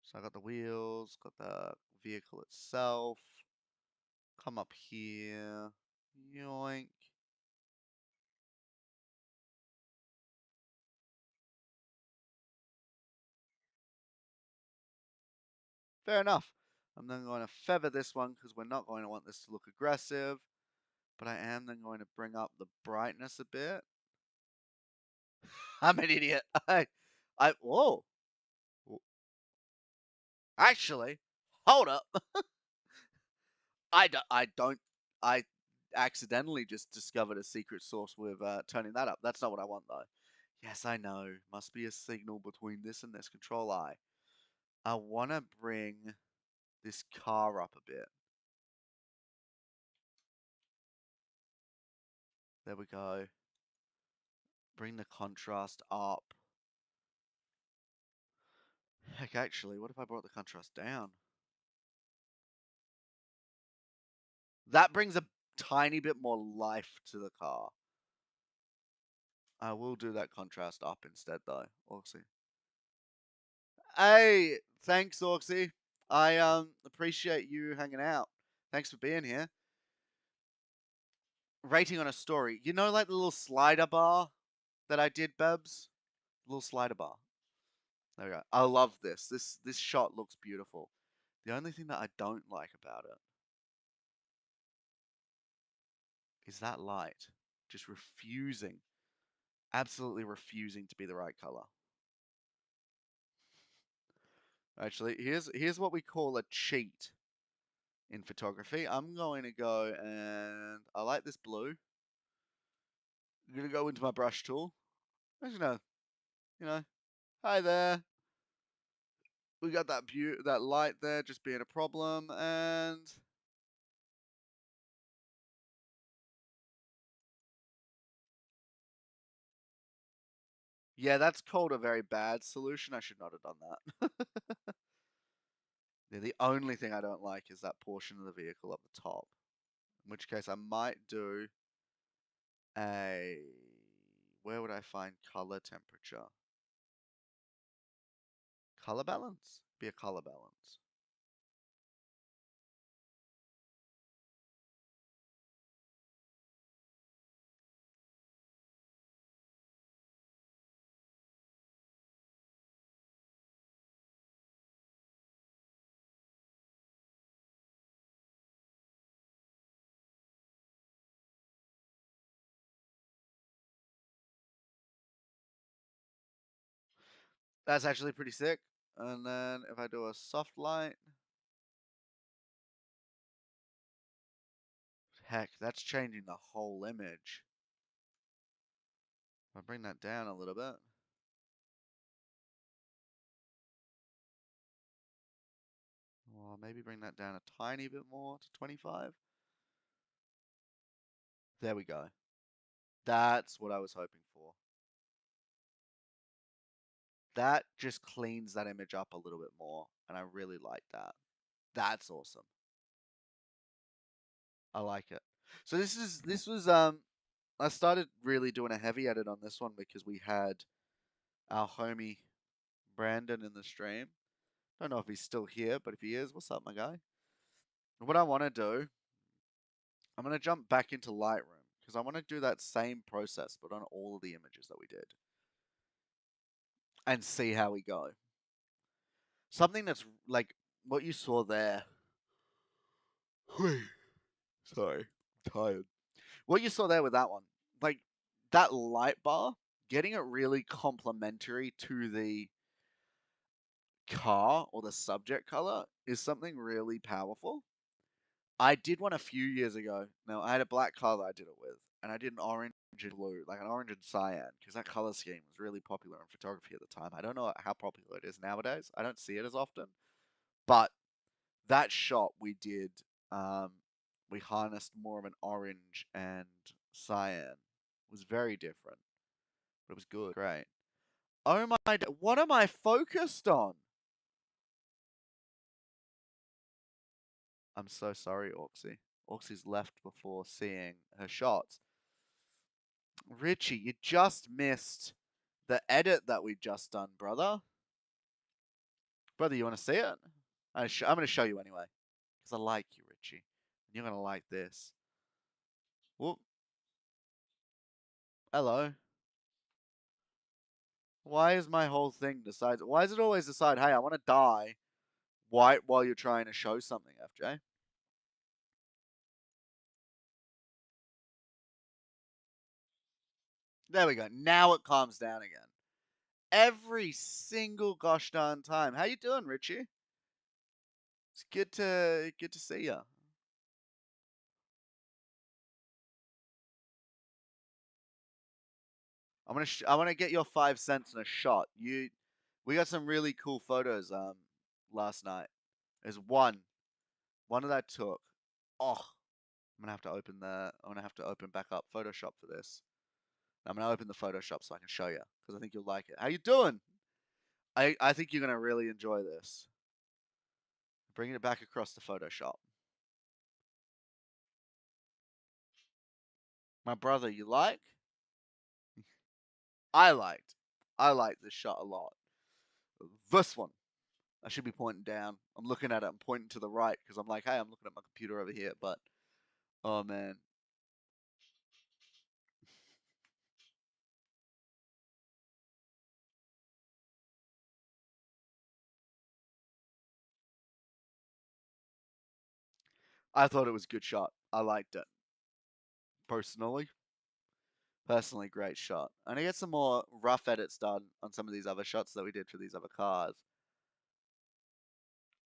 So I got the wheels, got the vehicle itself. Come up here. Yoink. Fair enough. I'm then going to feather this one because we're not going to want this to look aggressive. But I am then going to bring up the brightness a bit. I'm an idiot. Whoa. Actually, hold up. I don't, I accidentally just discovered a secret source with turning that up. That's not what I want though. Yes, I know. Must be a signal between this and this control eye. I want to bring this car up a bit. There we go. Bring the contrast up. Heck, actually, what if I brought the contrast down? That brings a tiny bit more life to the car. I will do that contrast up instead, though. Oxy. Hey, thanks, Oxy. I appreciate you hanging out. Thanks for being here. Rating on a story. You know, like the little slider bar that I did, Bebs? Little slider bar. There we go. I love this. This shot looks beautiful. The only thing that I don't like about it is that light. Just refusing. Absolutely refusing to be the right color. Actually, here's what we call a cheat in photography. I'm going to go and I like this blue. I'm gonna go into my brush tool. As you know, hi there. We got that light there just being a problem, and yeah, that's called a very bad solution. I should not have done that. Yeah, the only thing I don't like is that portion of the vehicle up the top. In which case, I might do a. Where would I find color temperature? Color balance? Be a color balance. That's actually pretty sick. And then if I do a soft light, heck, that's changing the whole image. If I bring that down a little bit. Well, maybe bring that down a tiny bit more to 25. There we go. That's what I was hoping for. That just cleans that image up a little bit more, and I really like that. That's awesome. I like it. So this was I started really doing a heavy edit on this one because we had our homie Brandon in the stream. Don't know if he's still here, but if he is, what's up, my guy? What I want to do, I'm going to jump back into Lightroom because I want to do that same process, but on all of the images that we did and see how we go. Something that's like what you saw there. Sorry, I'm tired. What you saw there with that one, like that light bar, getting it really complementary to the car or the subject color is something really powerful. I did one a few years ago. Now I had a black car that I did it with, and I did an orange and blue, like an orange and cyan, because that color scheme was really popular in photography at the time. I don't know how popular it is nowadays. I don't see it as often, but that shot we did, um, we harnessed more of an orange and cyan. It was very different, but it was good. Great. Oh my! What am I focused on? I'm so sorry, Oxy. Oxy's left before seeing her shots. Richie, you just missed the edit that we just done, brother. Brother, you want to see it? I'm going to show you anyway. Because I like you, Richie. And you're going to like this. Whoop. Hello. Why is my whole thing decide? Why does it always decide, hey, I want to die while you're trying to show something, FJ? There we go. Now it calms down again. Every single gosh darn time. How you doing, Richie? It's good to see you. I want to get your 5 cents in a shot. We got some really cool photos last night. There's one that I took. Oh, I'm gonna have to open back up Photoshop for this. I'm gonna open the Photoshop so I can show you because I think you'll like it. How you doing? I think you're gonna really enjoy this. Bringing it back across to Photoshop. My brother, you like? I liked. I liked this shot a lot. This one. I should be pointing down. I'm looking at it. I'm pointing to the right because I'm like, hey, I'm looking at my computer over here. But oh man, I thought it was a good shot. I liked it personally. Personally, great shot. I'm gonna get some more rough edits done on some of these other shots that we did for these other cars.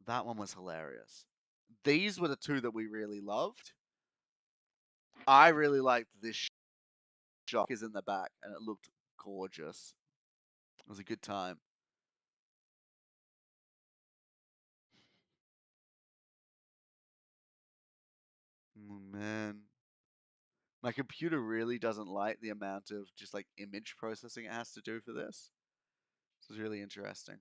That one was hilarious. These were the two that we really loved. I really liked this shot is in the back and it looked gorgeous. It was a good time. Oh, man. My computer really doesn't like the amount of just like image processing it has to do for this. This is really interesting.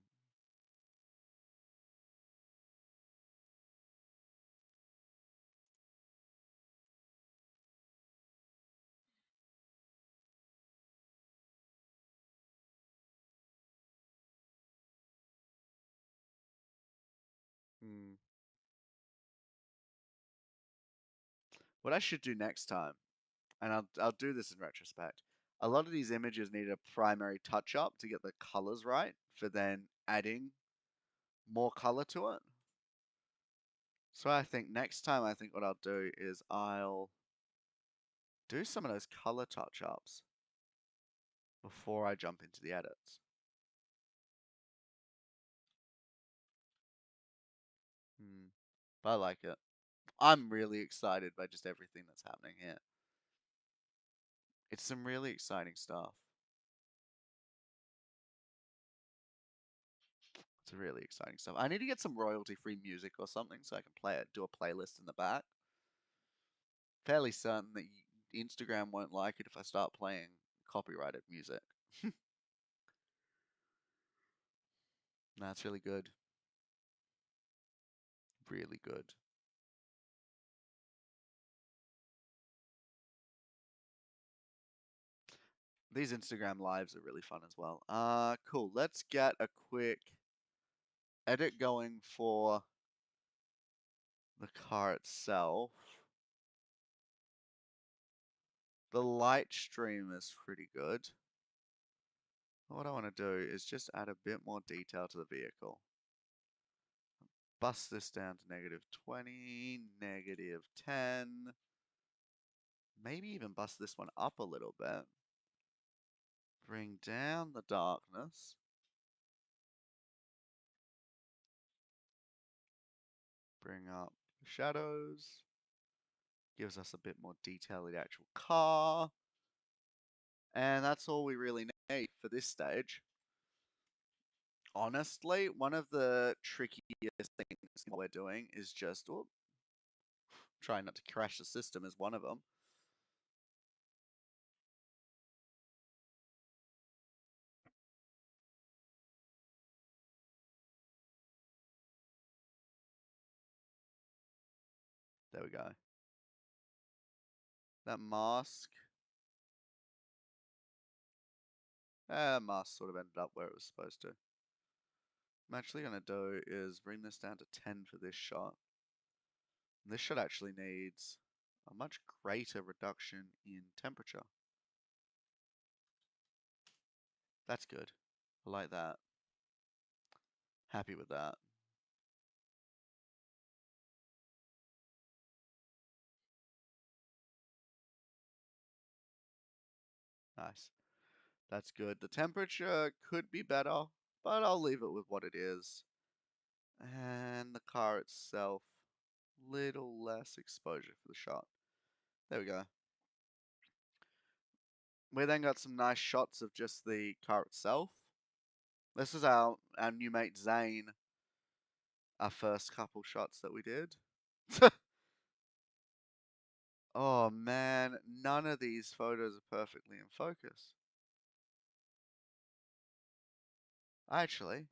Hmm. What I should do next time, and I'll do this in retrospect. A lot of these images need a primary touch up to get the colors right for then adding more color to it. So I think next time I think what I'll do is I'll do some of those color touch ups before I jump into the edits. Hmm. But I like it. I'm really excited by just everything that's happening here. It's some really exciting stuff. It's really exciting stuff. I need to get some royalty-free music or something so I can play it, do a playlist in the back. Fairly certain that Instagram won't like it if I start playing copyrighted music. That's really good. Really good. These Instagram lives are really fun as well. Cool. Let's get a quick edit going for the car itself. The light stream is pretty good. What I want to do is just add a bit more detail to the vehicle. Bust this down to -20, -10. Maybe even bust this one up a little bit. Bring down the darkness. Bring up the shadows. Gives us a bit more detail in the actual car. And that's all we really need for this stage. Honestly, one of the trickiest things we're doing is just trying not to crash the system is one of them. There we go. That mask. Mask sort of ended up where it was supposed to. What I'm actually going to do is bring this down to 10 for this shot. And this shot actually needs a much greater reduction in temperature. That's good. I like that. Happy with that. Nice. That's good. The temperature could be better, but I'll leave it with what it is. And the car itself, little less exposure for the shot. There we go. We then got some nice shots of just the car itself. This is our new mate Zane, our first couple shots that we did. Oh man, none of these photos are perfectly in focus. Actually,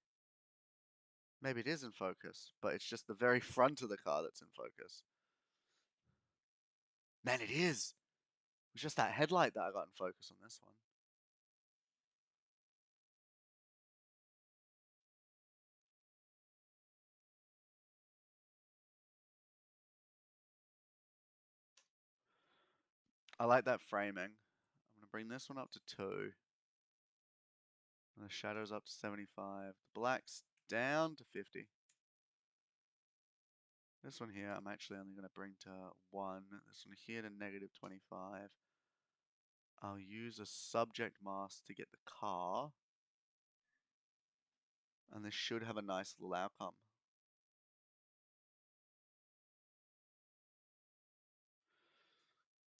maybe it is in focus, but it's just the very front of the car that's in focus. Man, it is. It was just that headlight that I got in focus on this one. I like that framing. I'm going to bring this one up to 2. And the shadows up to 75. The black's down to 50. This one here, I'm actually only going to bring to 1. This one here to negative 25. I'll use a subject mask to get the car. And this should have a nice little outcome.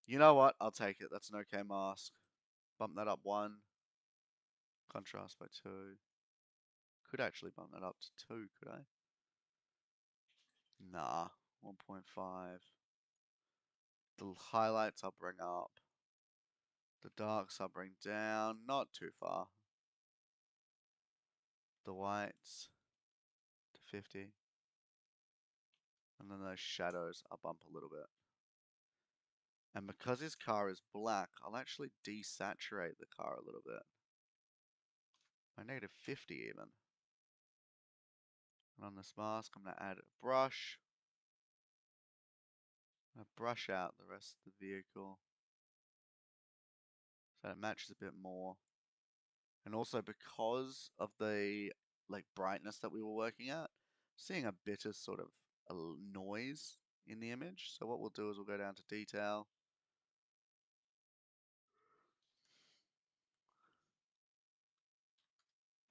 You know what? I'll take it. That's an okay mask. Bump that up 1. Contrast by 2. Could actually bump that up to 2, could I? Nah. 1.5. The highlights I'll bring up. The darks I'll bring down. Not too far. The whites to 50. And then those shadows I'll bump a little bit. And because his car is black, I'll actually desaturate the car a little bit. By negative 50 even. And on this mask, I'm going to add a brush. I'm going to brush out the rest of the vehicle so it matches a bit more. And also because of the brightness that we were working at, seeing a bit of sort of a noise in the image. So what we'll do is we'll go down to detail.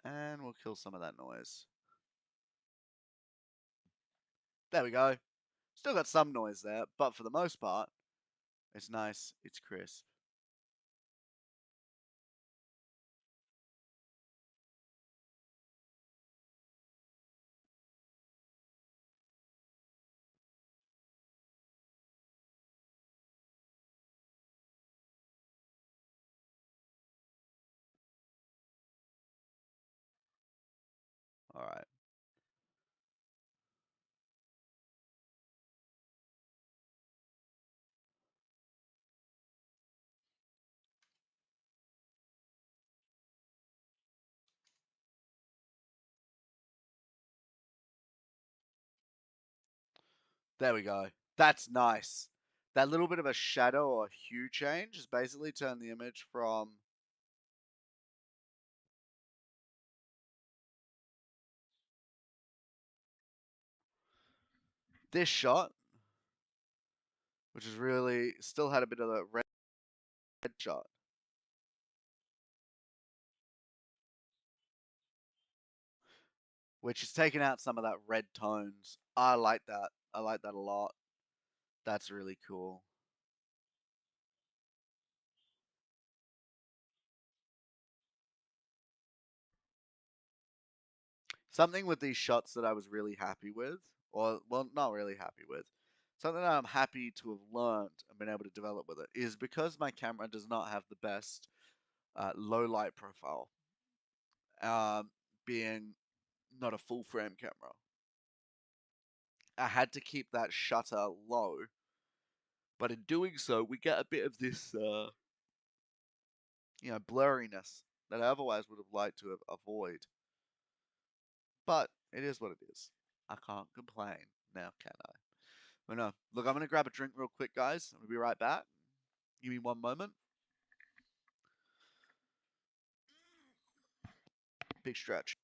And we'll kill some of that noise. There we go. Still got some noise there, but for the most part, it's nice, it's crisp. Alright. There we go. That's nice. That little bit of a shadow or hue change has basically turned the image from this shot, which is really still had a bit of a red shot, which is taking out some of that red tones. I like that. I like that a lot. That's really cool. Something with these shots that I was really happy with, or, well, not really happy with, something that I'm happy to have learned and been able to develop with it is because my camera does not have the best low light profile, um, being not a full frame camera. I had to keep that shutter low But in doing so, we get a bit of this, blurriness that I otherwise would have liked to avoid. But it is what it is. I can't complain now, can I? But no, look, I'm gonna grab a drink real quick, guys. I'm gonna be right back. Give me one moment. Big stretch.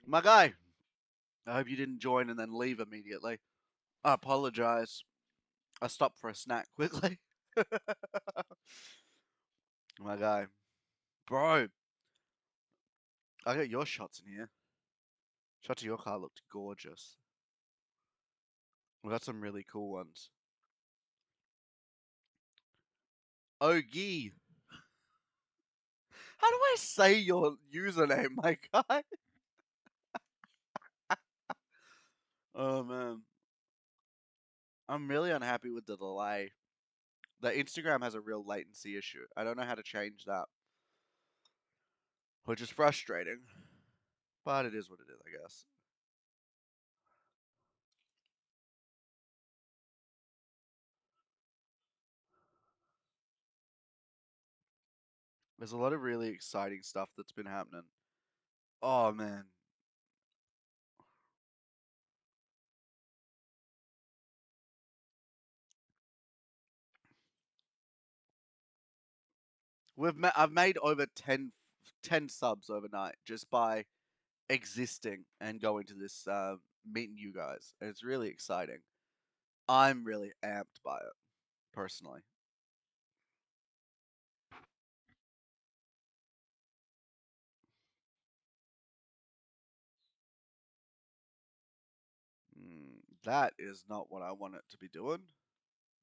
My guy, I hope you didn't join and then leave immediately. I apologize. I stopped for a snack quickly. My guy. Bro, I got your shots in here. Shots of your car looked gorgeous. We got some really cool ones. Ogie. How do I say your username, my guy? Oh man. I'm really unhappy with the delay. The Instagram has a real latency issue. I don't know how to change that, which is frustrating. But it is what it is, I guess. There's a lot of really exciting stuff that's been happening. Oh man. I've made over 10 subs overnight just by existing and going to this meeting you guys. And it's really exciting. I'm really amped by it personally. That is not what I want it to be doing.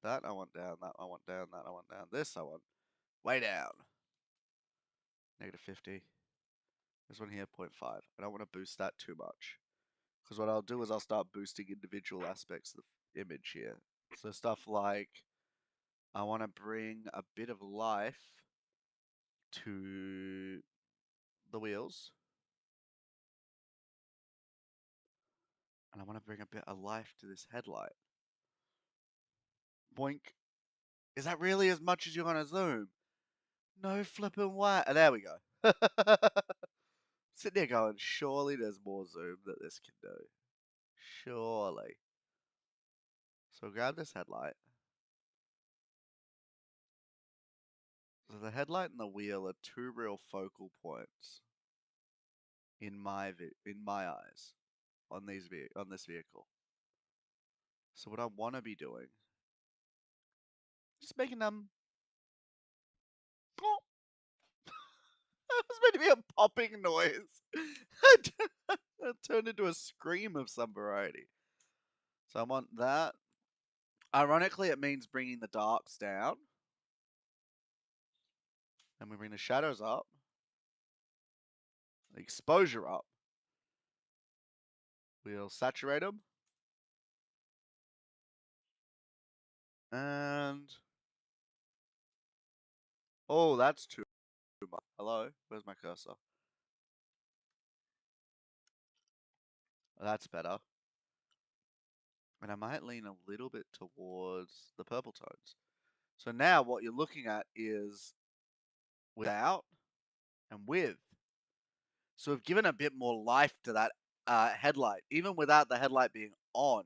That I want down, that I want down, that I want down. This I want way down. -50. This one here, 0.5. I don't want to boost that too much. Because what I'll do is I'll start boosting individual aspects of the image here. So stuff like, I want to bring a bit of life to the wheels. And I want to bring a bit of life to this headlight. Boink. Is that really as much as you're going to zoom? No flipping way. There we go. Sitting there going, surely there's more zoom that this can do. Surely. So grab this headlight. So the headlight and the wheel are two real focal points in my eyes on this vehicle. So what I want to be doing, just making them. Oh, that was meant to be a popping noise. It turned into a scream of some variety. So I want that. Ironically, it means bringing the darks down. And we bring the shadows up. The exposure up. We'll saturate them. And... oh, that's too much. Hello? Where's my cursor? That's better. And I might lean a little bit towards the purple tones. So now what you're looking at is without and with. So we've given a bit more life to that headlight, even without the headlight being on.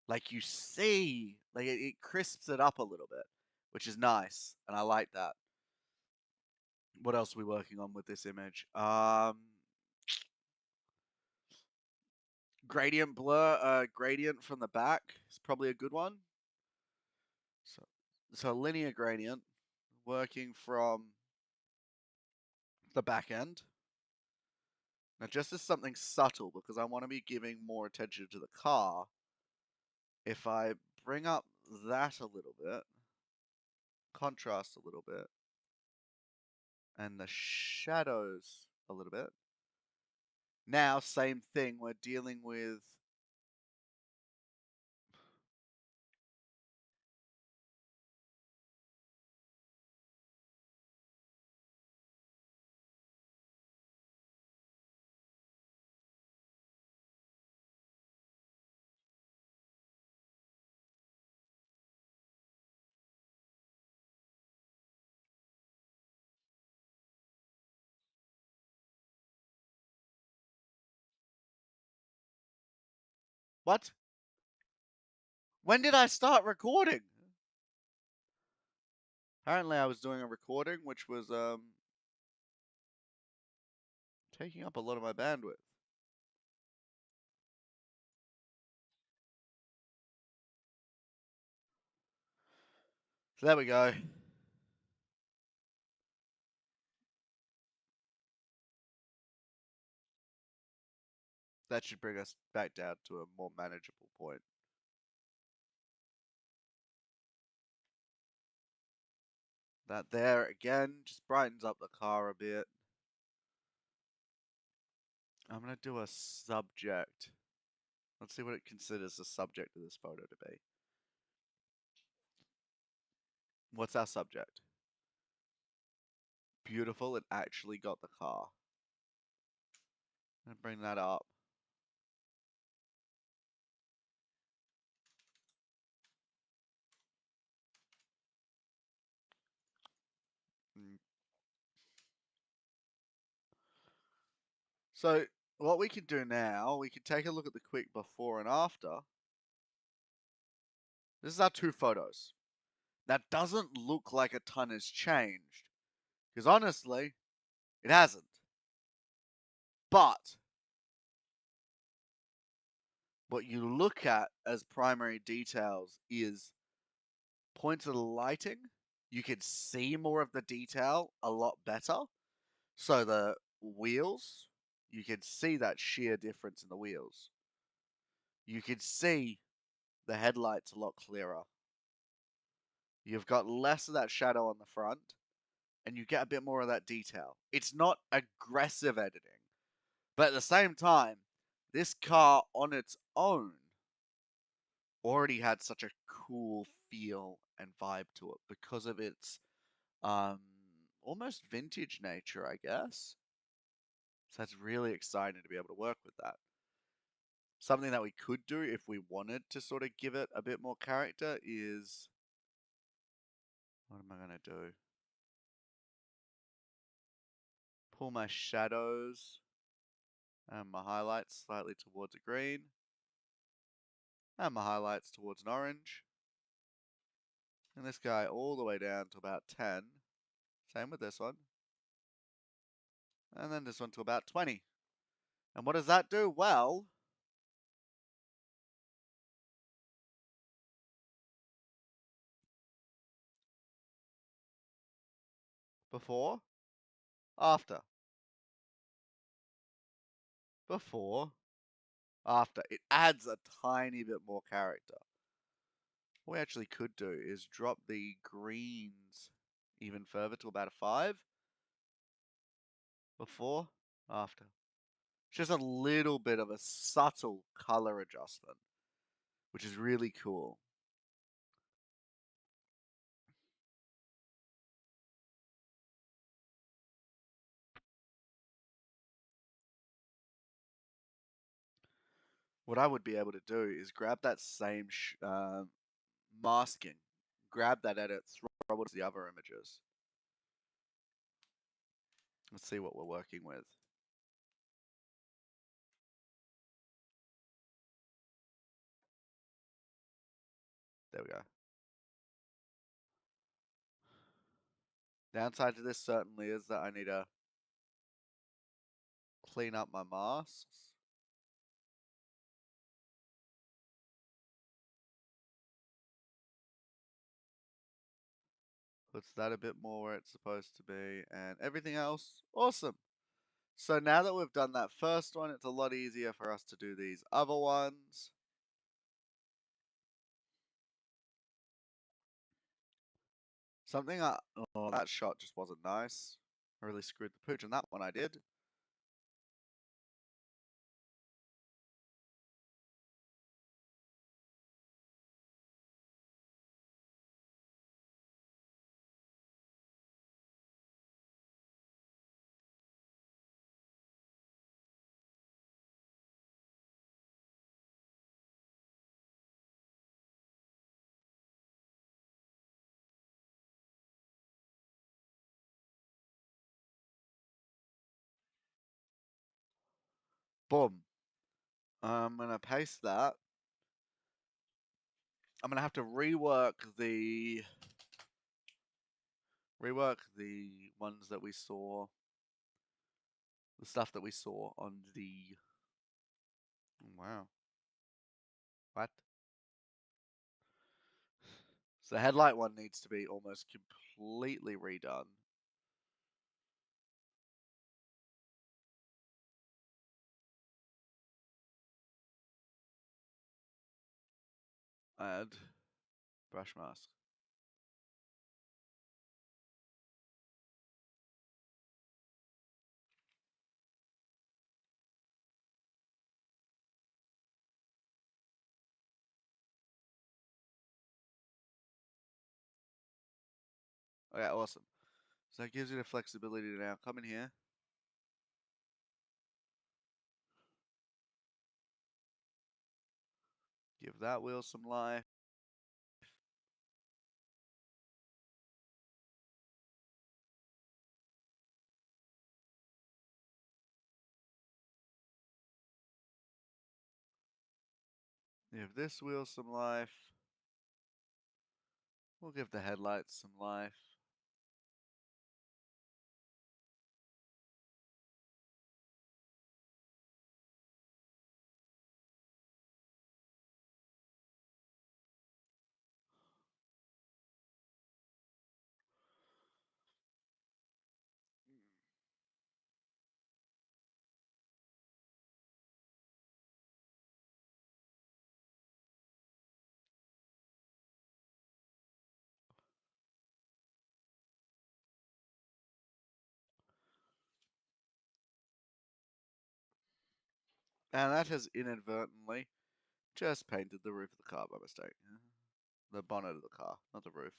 Like you see, like it crisps it up a little bit, which is nice, and I like that. What else are we working on with this image? Gradient blur, gradient from the back is probably a good one. So linear gradient working from the back end. Now, just as something subtle, because I want to be giving more attention to the car, if I bring up that a little bit, contrast a little bit, and the shadows a little bit, now, same thing, we're dealing with... What? When did I start recording? Apparently I was doing a recording, which was, taking up a lot of my bandwidth. So there we go. That should bring us back down to a more manageable point. That there again just brightens up the car a bit. I'm gonna do a subject. Let's see what it considers the subject of this photo to be. What's our subject? Beautiful, it actually got the car. I'm gonna bring that up. Mm. So what we can do now, we can take a look at the quick before and after. This is our two photos. That doesn't look like a ton has changed. Because honestly, it hasn't. But what you look at as primary details is points of the lighting. You can see more of the detail a lot better. So the wheels, you can see that sheer difference in the wheels. You can see the headlights a lot clearer. You've got less of that shadow on the front, and you get a bit more of that detail. It's not aggressive editing, but at the same time, this car on its own already had such a cool feel and vibe to it because of its um, almost vintage nature, I guess. So that's really exciting to be able to work with that. Something that we could do if we wanted to sort of give it a bit more character is, what am I going to do? Pull my shadows and my highlights slightly towards a green, and my highlights towards an orange. And this guy all the way down to about 10. Same with this one. And then this one to about 20. And what does that do? Well, before, after, before, after. It adds a tiny bit more character. What we actually could do is drop the greens even further to about a 5. Before, after. Just a little bit of a subtle color adjustment, which is really cool. What I would be able to do is grab that same masking, grab that edit, throw it to the other images. Let's see what we're working with. There we go. Downside to this certainly is that I need to clean up my masks. Puts that a bit more where it's supposed to be, and everything else, awesome. So now that we've done that first one, it's a lot easier for us to do these other ones. Something oh, that shot just wasn't nice. I really screwed the pooch on that one, I did. Boom. I'm gonna paste that. I'm gonna have to rework the ones that we saw, the stuff that we saw on the. Wow. What? So the headlight one needs to be almost completely redone. Add brush mask. Okay, awesome. So that gives you the flexibility to now come in here. Give that wheel some life. Give this wheel some life. We'll give the headlights some life. And that has inadvertently just painted the roof of the car by mistake. The bonnet of the car, not the roof.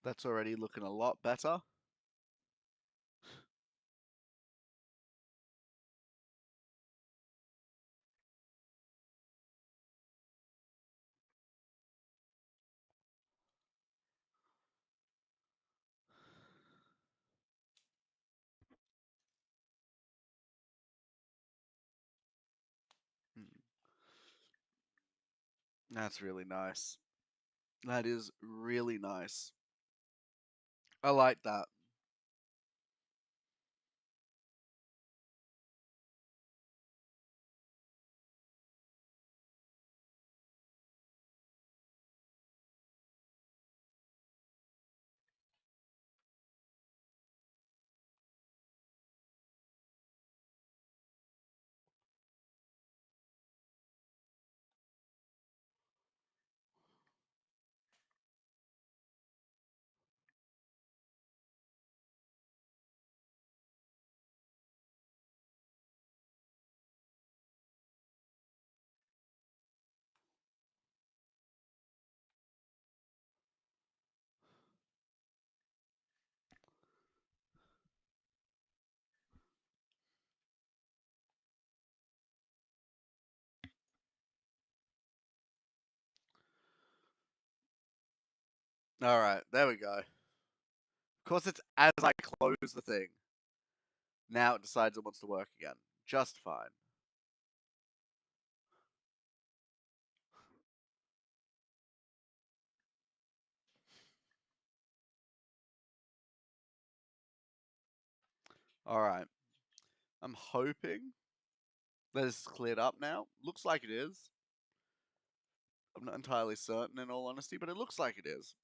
That's already looking a lot better. Hmm. That's really nice. That is really nice. I like that. All right, there we go. Of course, it's as I close the thing. Now it decides it wants to work again. Just fine. All right. I'm hoping that this is cleared up now. Looks like it is. I'm not entirely certain, in all honesty, but it looks like it is.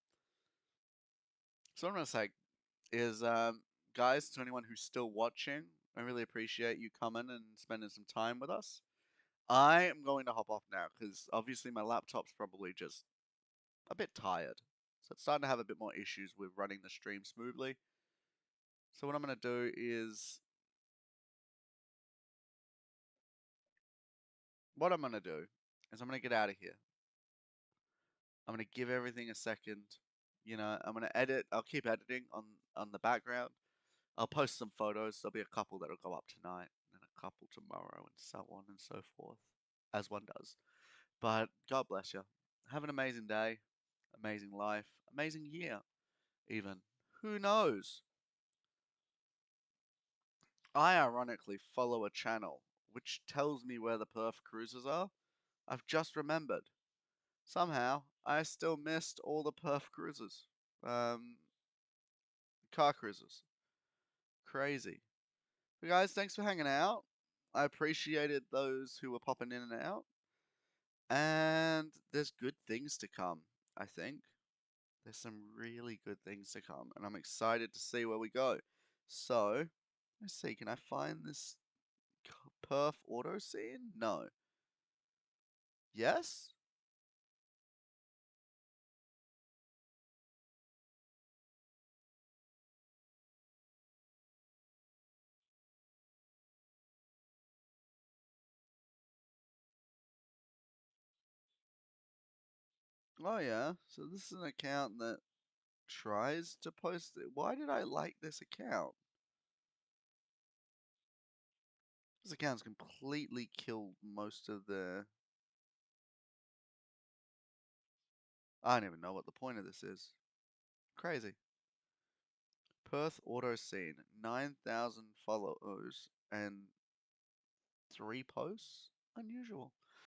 So what I'm going to say is, guys, to anyone who's still watching, I really appreciate you coming and spending some time with us. I am going to hop off now because obviously my laptop's probably just a bit tired. So it's starting to have a bit more issues with running the stream smoothly. So what I'm going to do is, I'm going to get out of here. I'm gonna give everything a second. You know, I'm gonna edit. I'll keep editing on the background. I'll post some photos. There'll be a couple that'll go up tonight, and a couple tomorrow, and so on and so forth, as one does. But God bless you. Have an amazing day, amazing life, amazing year, even. Who knows? I ironically follow a channel which tells me where the Perth cruises are. I've just remembered. Somehow, I still missed all the Perth cruises. Um, car cruises. Crazy. But guys, thanks for hanging out. I appreciated those who were popping in and out. And there's good things to come, I think. There's some really good things to come, and I'm excited to see where we go. So, let's see, can I find this perf auto scene? No. Yes? Oh yeah, so this is an account that tries to post it. Why did I like this account? This account's completely killed most of the... I don't even know what the point of this is. Crazy. Perth auto scene, 9,000 followers and 3 posts? Unusual.